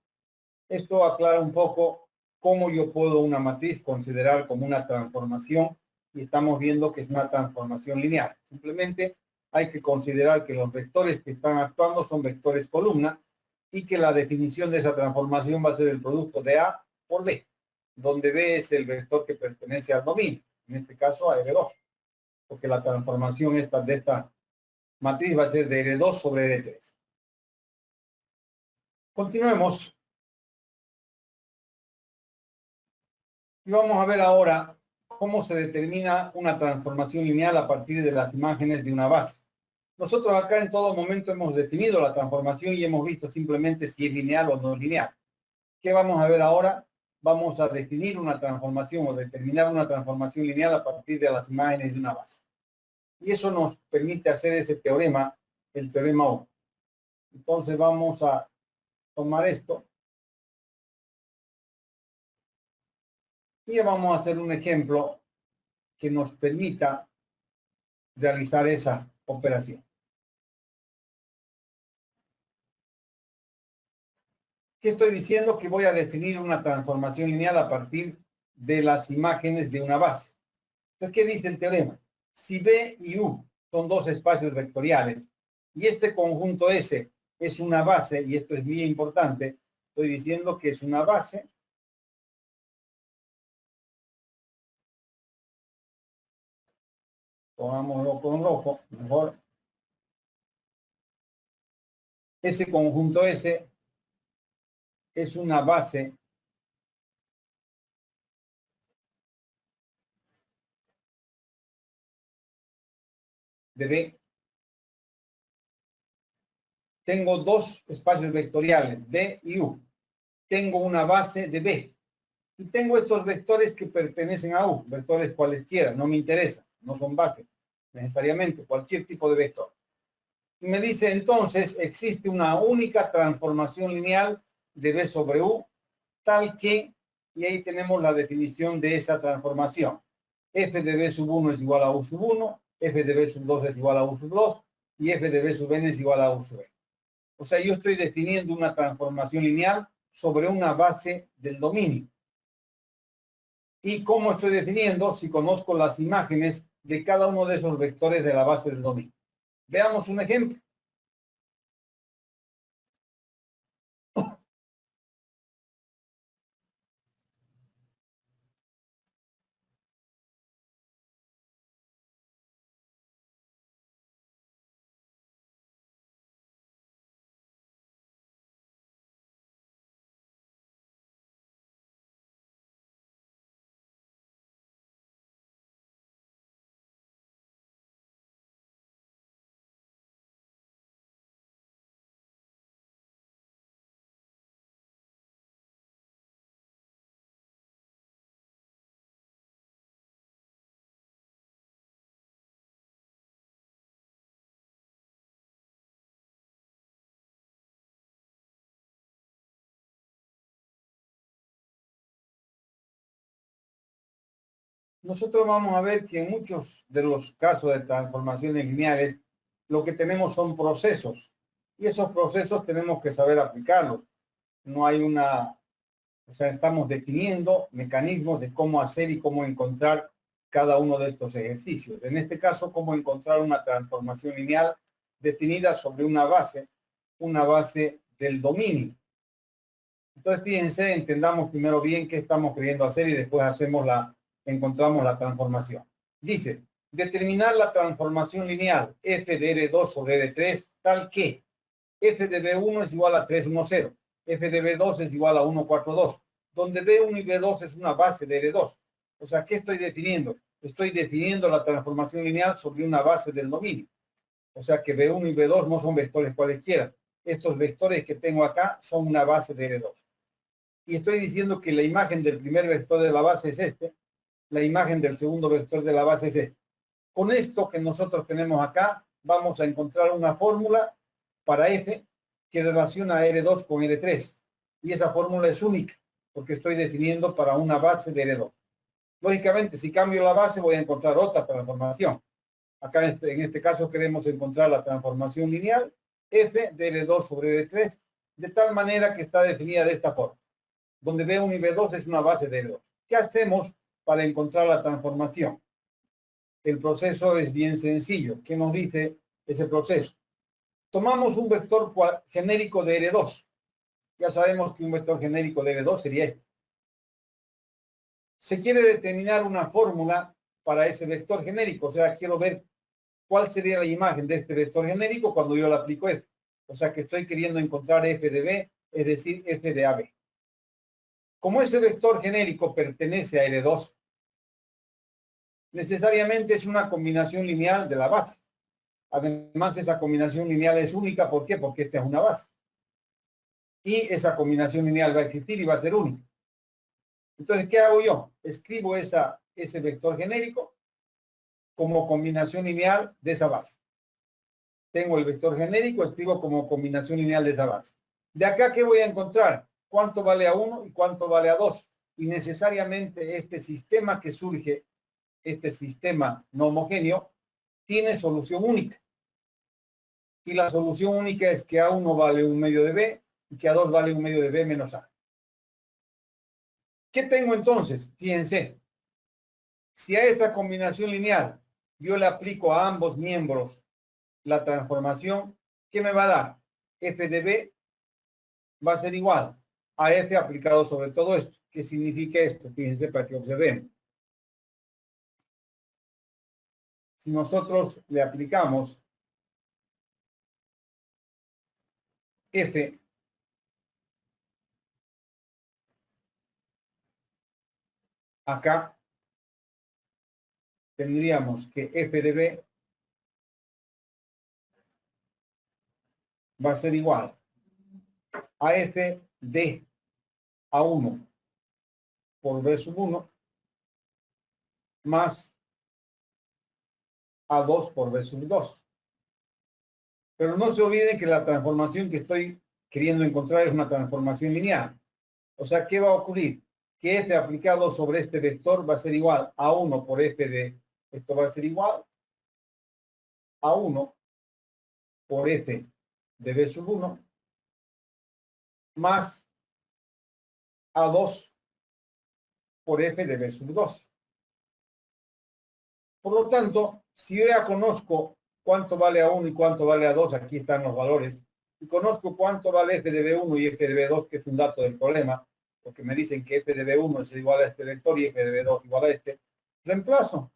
Esto aclara un poco cómo yo puedo una matriz considerar como una transformación y estamos viendo que es una transformación lineal. Simplemente hay que considerar que los vectores que están actuando son vectores columna y que la definición de esa transformación va a ser el producto de A por B, donde B es el vector que pertenece al dominio, en este caso a R2. Porque la transformación de esta matriz va a ser de R2 sobre R3. Continuemos. Y vamos a ver ahora cómo se determina una transformación lineal a partir de las imágenes de una base. Nosotros acá en todo momento hemos definido la transformación y hemos visto simplemente si es lineal o no es lineal. ¿Qué vamos a ver ahora? Vamos a definir una transformación o determinar una transformación lineal a partir de las imágenes de una base. Y eso nos permite hacer ese teorema, el teorema 1. Entonces vamos a tomar esto y vamos a hacer un ejemplo que nos permita realizar esa operación. ¿Qué estoy diciendo? Que voy a definir una transformación lineal a partir de las imágenes de una base. Entonces, ¿qué dice el teorema? Si B y U son dos espacios vectoriales y este conjunto S es una base, y esto es muy importante, estoy diciendo que es una base pongámoslo con rojo, mejor. Ese conjunto S es una base de B. Tengo dos espacios vectoriales, B y U. Tengo una base de B. Y tengo estos vectores que pertenecen a U, vectores cualesquiera, no me interesa, no son bases necesariamente, cualquier tipo de vector. Y me dice entonces, existe una única transformación lineal de B sobre U, tal que, y ahí tenemos la definición de esa transformación. F de B sub 1 es igual a U sub 1, F de B sub 2 es igual a U sub 2, y F de B sub n es igual a U sub n. O sea, yo estoy definiendo una transformación lineal sobre una base del dominio. ¿Y cómo estoy definiendo? Si conozco las imágenes de cada uno de esos vectores de la base del dominio. Veamos un ejemplo. Nosotros vamos a ver que en muchos de los casos de transformaciones lineales, lo que tenemos son procesos. Y esos procesos tenemos que saber aplicarlos. No hay o sea, estamos definiendo mecanismos de cómo hacer y cómo encontrar cada uno de estos ejercicios. En este caso, cómo encontrar una transformación lineal definida sobre una base del dominio. Entonces, fíjense, entendamos primero bien qué estamos queriendo hacer y después encontramos la transformación. Dice, determinar la transformación lineal f de R2 sobre R3 tal que f de B1 es igual a 3, 1, 0. F de B2 es igual a 1, 4, 2. Donde B1 y B2 es una base de R2. O sea, ¿qué estoy definiendo? Estoy definiendo la transformación lineal sobre una base del dominio. O sea que B1 y B2 no son vectores cualesquiera. Estos vectores que tengo acá son una base de R2. Y estoy diciendo que la imagen del primer vector de la base es este, la imagen del segundo vector de la base es este. Con esto que nosotros tenemos acá, vamos a encontrar una fórmula para F que relaciona R2 con R3. Y esa fórmula es única, porque estoy definiendo para una base de R2. Lógicamente, si cambio la base, voy a encontrar otra transformación. Acá en este caso queremos encontrar la transformación lineal F de R2 sobre R3, de tal manera que está definida de esta forma, donde B1 y B2 es una base de R2. ¿Qué hacemos para encontrar la transformación? El proceso es bien sencillo. ¿Qué nos dice ese proceso? Tomamos un vector genérico de R2. Ya sabemos que un vector genérico de R2 sería este. Se quiere determinar una fórmula para ese vector genérico. O sea, quiero ver cuál sería la imagen de este vector genérico cuando yo le aplico F. O sea, que estoy queriendo encontrar F de B, es decir, F de AB. Como ese vector genérico pertenece a R2, necesariamente es una combinación lineal de la base. Además, esa combinación lineal es única. ¿Por qué? Porque esta es una base. Y esa combinación lineal va a existir y va a ser única. Entonces, ¿qué hago yo? Escribo ese vector genérico como combinación lineal de esa base. Tengo el vector genérico, escribo como combinación lineal de esa base. De acá, ¿qué voy a encontrar? ¿Cuánto vale a 1 y cuánto vale a 2? Y necesariamente este sistema que surge, este sistema no homogéneo, tiene solución única. Y la solución única es que A1 vale 1 medio de B y que A2 vale 1 medio de B menos A. ¿Qué tengo entonces? Fíjense. Si a esa combinación lineal yo le aplico a ambos miembros la transformación, ¿qué me va a dar? F de B va a ser igual a F aplicado sobre todo esto. ¿Qué significa esto? Fíjense para que observemos. Si nosotros le aplicamos F acá, tendríamos que F de B va a ser igual a f de A1 por B sub 1 más A2 por B sub 2. Pero no se olviden que la transformación que estoy queriendo encontrar es una transformación lineal. O sea, ¿qué va a ocurrir? Que f aplicado sobre este vector va a ser igual a 1 por f de... Esto va a ser igual a 1 por f de B sub 1 más A2 por f de B sub 2. Por lo tanto, si yo ya conozco cuánto vale A1 y cuánto vale A2, aquí están los valores, y conozco cuánto vale f de B1 y f de B2, que es un dato del problema, porque me dicen que f de B1 es igual a este vector y f de B2 igual a este, reemplazo.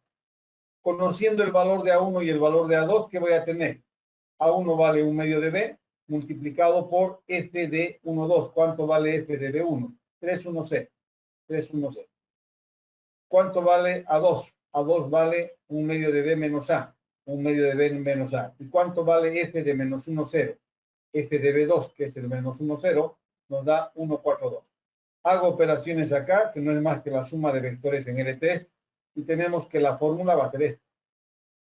Conociendo el valor de A1 y el valor de A2, ¿qué voy a tener? A1 vale 1 medio de B multiplicado por f de 1, 2. ¿Cuánto vale f de B1? 3, 1, C. 3, 1, C. ¿Cuánto vale A2? A2 vale 1 medio de B menos A. 1 medio de B menos A. ¿Y cuánto vale f de menos 1, 0? F de B2, que es el menos 1, 0, nos da 1, 4, 2. Hago operaciones acá, que no es más que la suma de vectores en L3, y tenemos que la fórmula va a ser esta.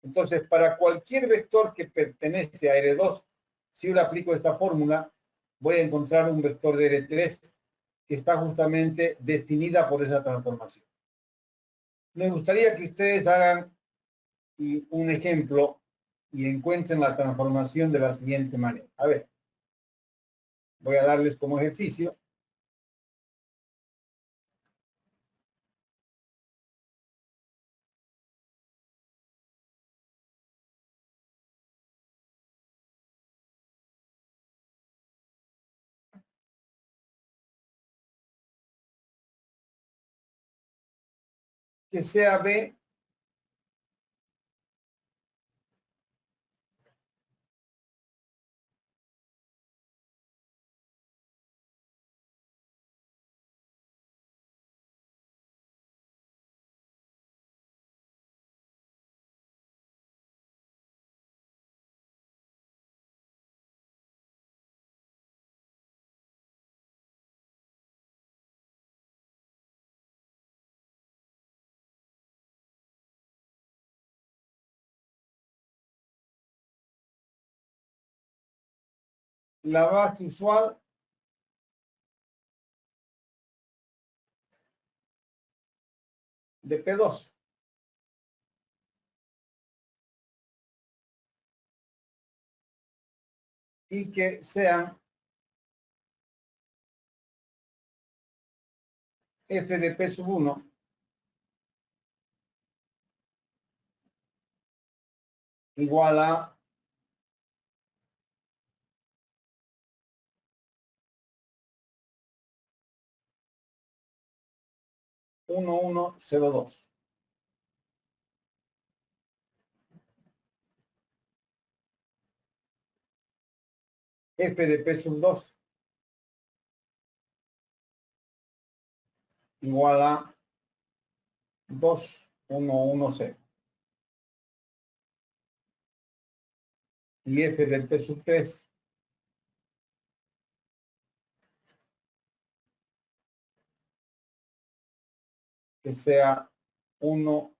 Entonces, para cualquier vector que pertenece a L2, si yo le aplico esta fórmula, voy a encontrar un vector de L3 que está justamente definida por esa transformación. Me gustaría que ustedes hagan un ejemplo y encuentren la transformación de la siguiente manera. A ver, voy a darles como ejercicio. Que sea B la base usual de P2. Y que sean f de P sub 1 igual a uno, 1, 0, 2. F de P sub 2 igual a 2, 1, 1, 0. Y f del P sub 3 que sea 1,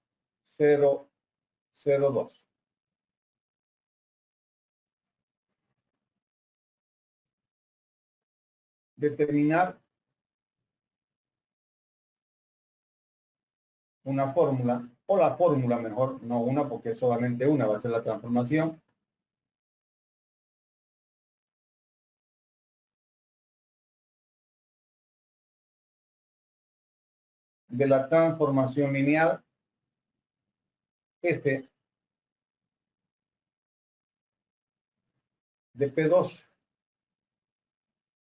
0, 0, 2. Determinar una fórmula, o la fórmula mejor, no una porque es solamente una, va a ser la transformación. De la transformación lineal f de P2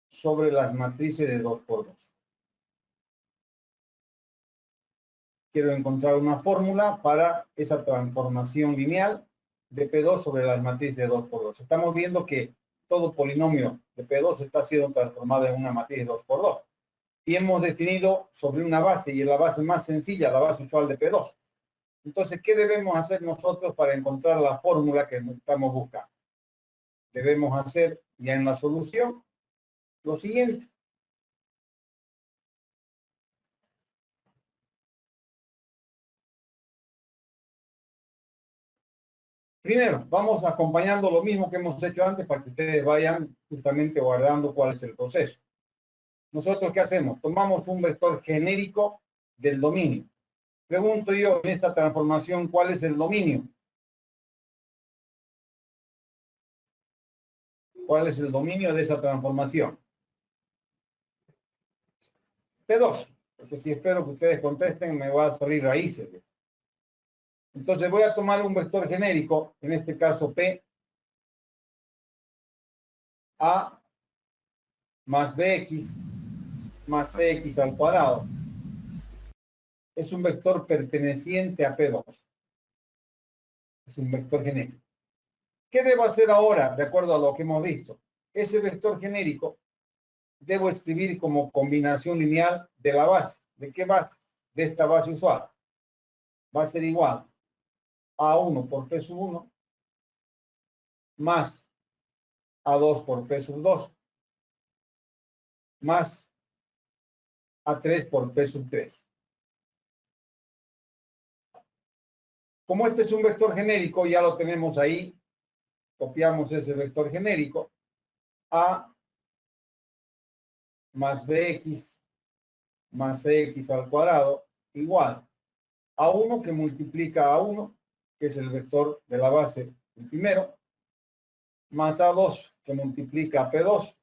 sobre las matrices de 2 por 2. Quiero encontrar una fórmula para esa transformación lineal de P2 sobre las matrices de 2 por 2. Estamos viendo que todo polinomio de P2 está siendo transformado en una matriz de 2 por 2. Y hemos definido sobre una base, y en la base más sencilla, la base usual de P2. Entonces, ¿qué debemos hacer nosotros para encontrar la fórmula que estamos buscando? debemos hacer ya en la solución lo siguiente. Primero, vamos acompañando lo mismo que hemos hecho antes para que ustedes vayan justamente guardando cuál es el proceso. Nosotros, ¿qué hacemos? Tomamos un vector genérico del dominio. Pregunto yo en esta transformación, ¿cuál es el dominio? ¿Cuál es el dominio de esa transformación? P2. Porque si espero que ustedes contesten, me va a salir raíces. Entonces voy a tomar un vector genérico, en este caso P, A más BX más CX al cuadrado. Es un vector perteneciente a P2. Es un vector genérico. ¿Qué debo hacer ahora, de acuerdo a lo que hemos visto? Ese vector genérico debo escribir como combinación lineal de la base. ¿De qué base? De esta base usual. Va a ser igual a 1 por P sub 1 más A2 por P sub 2 más A3 por P sub 3. Como este es un vector genérico, ya lo tenemos ahí. Copiamos ese vector genérico. A más BX más CX al cuadrado igual a 1 que multiplica a 1, que es el vector de la base, el primero, más A2 que multiplica a P2,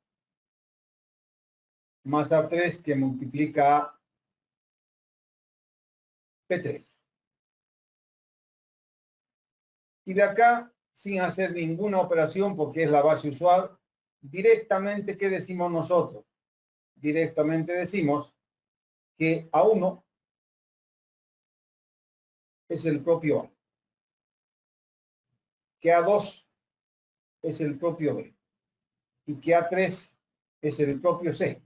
más A3 que multiplica a P3. Y de acá, sin hacer ninguna operación, porque es la base usual, directamente, ¿qué decimos nosotros? Directamente decimos que A1 es el propio A, que A2 es el propio B y que A3 es el propio C.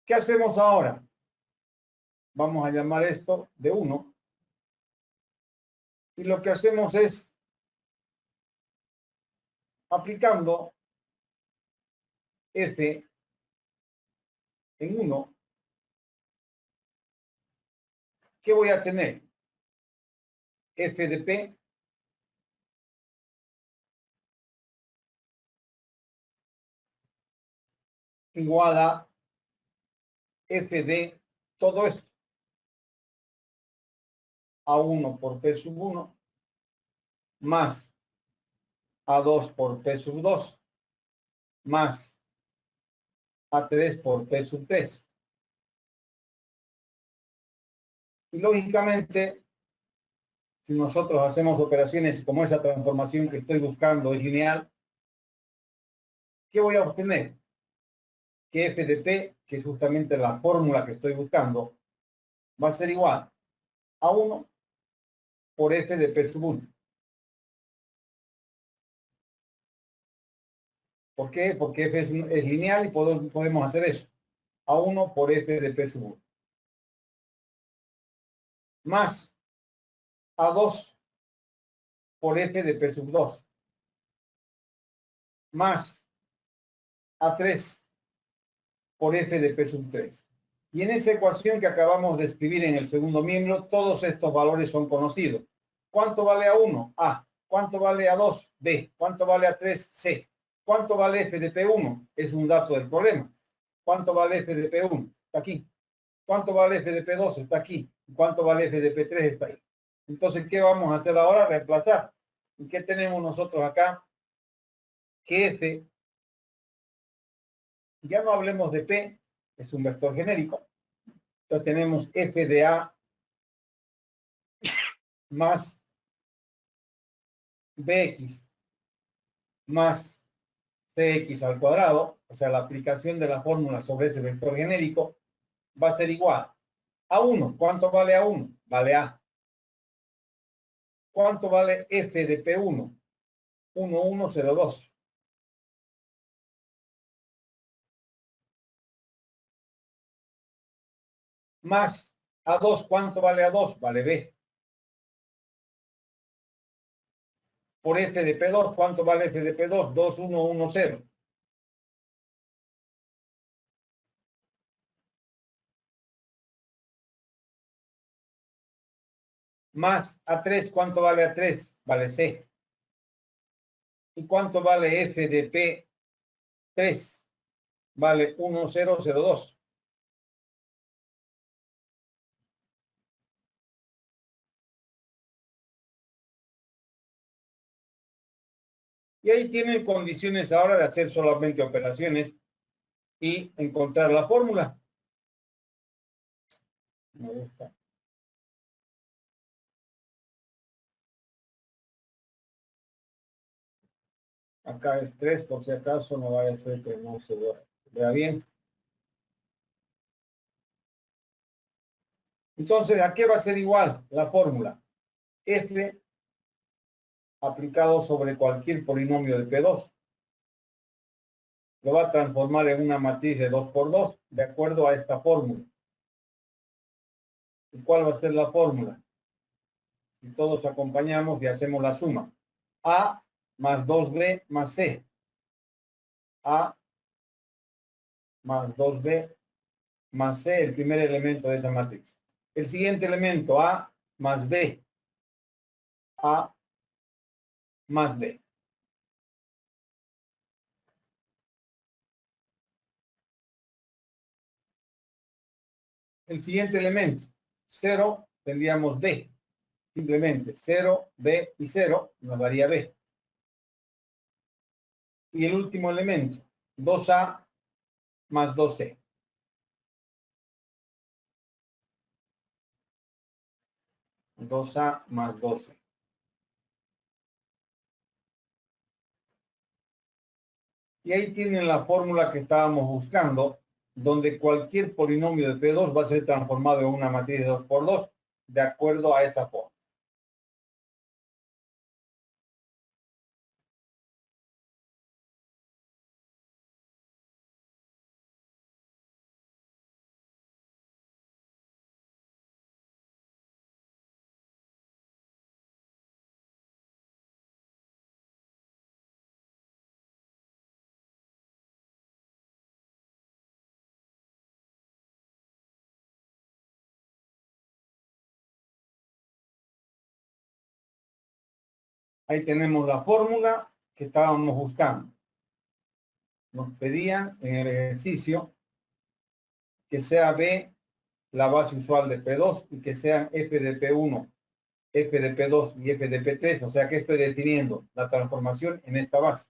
¿Qué hacemos ahora? Vamos a llamar esto de 1. Y lo que hacemos es, aplicando F en 1, ¿qué voy a tener? F de P igual a F de todo esto. A1 por P sub 1 más A2 por P sub 2 más A3 por P sub 3. Y lógicamente, si nosotros hacemos operaciones como esa transformación que estoy buscando es lineal, ¿qué voy a obtener? Que F de P, que es justamente la fórmula que estoy buscando, va a ser igual a 1 por F de P sub 1. ¿Por qué? Porque F es lineal y podemos hacer eso. A 1 por F de P sub 1. Más A2 por F de P sub 2. Más A3 por F de P sub 3. Y en esa ecuación que acabamos de escribir en el segundo miembro, todos estos valores son conocidos. ¿Cuánto vale A1? A. ¿Cuánto vale A2? B. ¿Cuánto vale A3? C. ¿Cuánto vale F de P1? Es un dato del problema. ¿Cuánto vale F de P1? Está aquí. ¿Cuánto vale F de P2? Está aquí. ¿Cuánto vale F de P3? Está ahí. Entonces, ¿qué vamos a hacer ahora? Reemplazar. ¿Y qué tenemos nosotros acá? Que F, ya no hablemos de P, es un vector genérico. Entonces tenemos F de A más BX más CX al cuadrado, o sea, la aplicación de la fórmula sobre ese vector genérico, va a ser igual a 1. ¿Cuánto vale A1? Vale A. ¿Cuánto vale F de P1? 1102. Más A2, ¿cuánto vale A2? Vale B. por f de P2. ¿Cuánto vale f de P2? 2, 1, 1, 0. Más A3, ¿cuánto vale A3? Vale C. ¿Y cuánto vale f de P3? Vale 1, 0, 0, 2. Y ahí tienen condiciones ahora de hacer solamente operaciones y encontrar la fórmula. Me gusta. Acá es 3, por si acaso no vaya a ser que no se vea bien. Entonces, ¿a qué va a ser igual la fórmula? F aplicado sobre cualquier polinomio de P2. Lo va a transformar en una matriz de 2 por 2 de acuerdo a esta fórmula. ¿Y cuál va a ser la fórmula? Si todos acompañamos y hacemos la suma. A más 2B más C. A más 2B más C, el primer elemento de esa matriz. El siguiente elemento, A más B. A más B. El siguiente elemento, 0, tendríamos D. Simplemente 0, B y 0 nos daría B. Y el último elemento, 2A más 2C. Dos A más 2C. Y ahí tienen la fórmula que estábamos buscando, donde cualquier polinomio de P2 va a ser transformado en una matriz de 2 por 2 de acuerdo a esa forma. Ahí tenemos la fórmula que estábamos buscando. Nos pedían en el ejercicio que sea B la base usual de P2 y que sean F de P1, F de P2 y F de P3. O sea que estoy definiendo la transformación en esta base.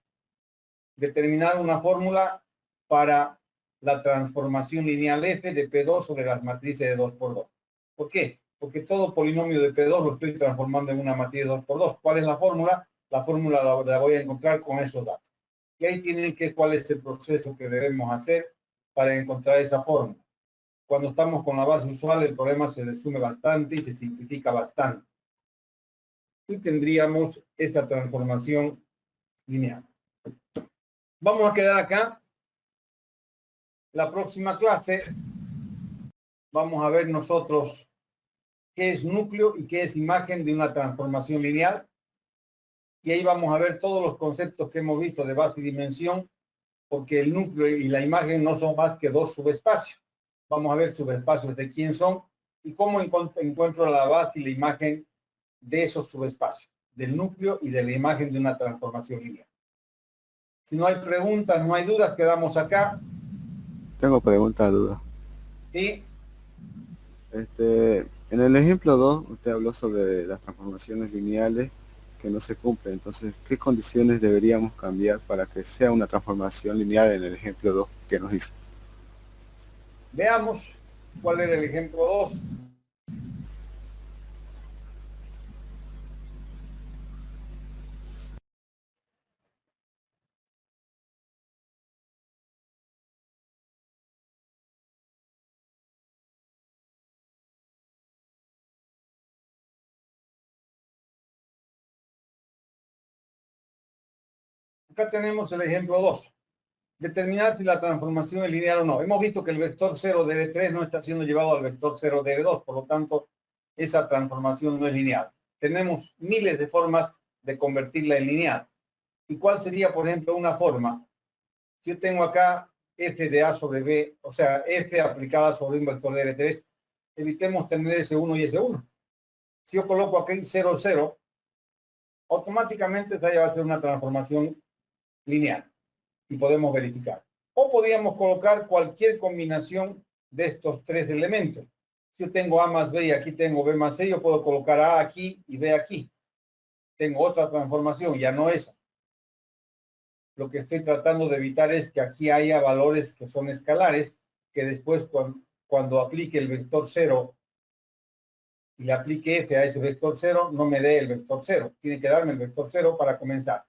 Determinar una fórmula para la transformación lineal F de P2 sobre las matrices de 2 por 2. ¿Por qué? Porque todo polinomio de P2 lo estoy transformando en una matriz de 2 por 2. ¿Cuál es la fórmula? La fórmula la voy a encontrar con esos datos. Y ahí tienen que cuál es el proceso que debemos hacer para encontrar esa fórmula. Cuando estamos con la base usual, el problema se resume bastante y se simplifica bastante. Y tendríamos esa transformación lineal. Vamos a quedar acá. La próxima clase vamos a ver nosotros qué es núcleo y qué es imagen de una transformación lineal. Y ahí vamos a ver todos los conceptos que hemos visto de base y dimensión, porque el núcleo y la imagen no son más que dos subespacios. Vamos a ver subespacios de quién son y cómo encuentro la base y la imagen de esos subespacios, del núcleo y de la imagen de una transformación lineal. Si no hay preguntas, no hay dudas, quedamos acá. Tengo preguntas, dudas. Y En el ejemplo 2, usted habló sobre las transformaciones lineales que no se cumplen. Entonces, ¿qué condiciones deberíamos cambiar para que sea una transformación lineal en el ejemplo 2 que nos hizo? veamos cuál era el ejemplo 2. Acá tenemos el ejemplo 2. Determinar si la transformación es lineal o no. Hemos visto que el vector 0 de B3 no está siendo llevado al vector 0 de B2, por lo tanto, esa transformación no es lineal. Tenemos miles de formas de convertirla en lineal. ¿Y cuál sería, por ejemplo, una forma? Si yo tengo acá f de a sobre b, o sea, f aplicada sobre un vector de R3, evitemos tener S1 y S1. Si yo coloco aquí 0, 0, automáticamente esa ya va a ser una transformación lineal y podemos verificar. O podríamos colocar cualquier combinación de estos tres elementos. Si yo tengo A más B y aquí tengo B más C, yo puedo colocar A aquí y B aquí. Tengo otra transformación, ya no esa. Lo que estoy tratando de evitar es que aquí haya valores que son escalares, que después cuando aplique el vector 0 y le aplique f a ese vector 0, no me dé el vector 0. Tiene que darme el vector 0 para comenzar.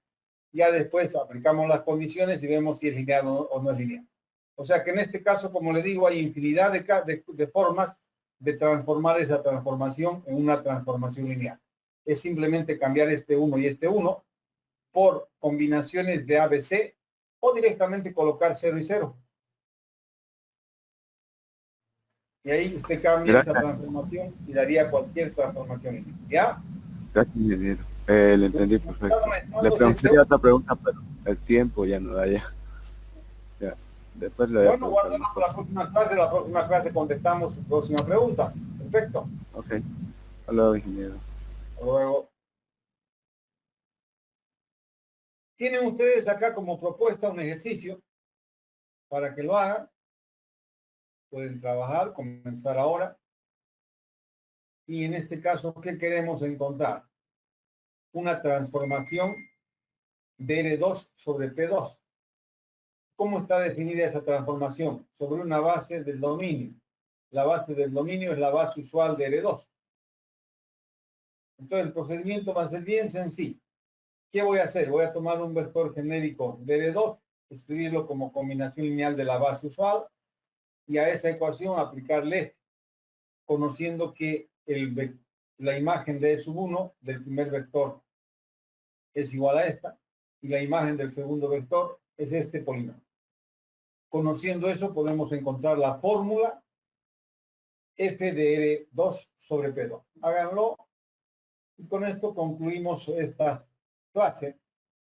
Ya después aplicamos las condiciones y vemos si es lineal o no es lineal. O sea que en este caso, como le digo, hay infinidad de formas de transformar esa transformación en una transformación lineal. Es simplemente cambiar este 1 y este 1 por combinaciones de ABC o directamente colocar 0 y 0. Y ahí usted cambia esa transformación y daría cualquier transformación lineal. ¿Ya? Gracias, ingeniero. Le entendí perfecto. Le preguntaría otra pregunta, pero el tiempo ya no da ya. Ya. Después le voy a preguntar. Bueno, guardamos la próxima clase contestamos su próxima pregunta. Perfecto. Ok. Hasta luego, ingeniero. Hasta luego. Tienen ustedes acá como propuesta un ejercicio para que lo hagan. Pueden trabajar, comenzar ahora. Y en este caso, ¿qué queremos encontrar? Una transformación de R2 sobre P2. ¿Cómo está definida esa transformación? Sobre una base del dominio. La base del dominio es la base usual de R2. Entonces el procedimiento va a ser bien sencillo. ¿Qué voy a hacer? Voy a tomar un vector genérico de R2, escribirlo como combinación lineal de la base usual y a esa ecuación aplicarle F, conociendo que la imagen de E1 del primer vector es igual a esta y la imagen del segundo vector es este polinomio. Conociendo eso, podemos encontrar la fórmula f de R2 sobre P2. Háganlo y con esto concluimos esta clase.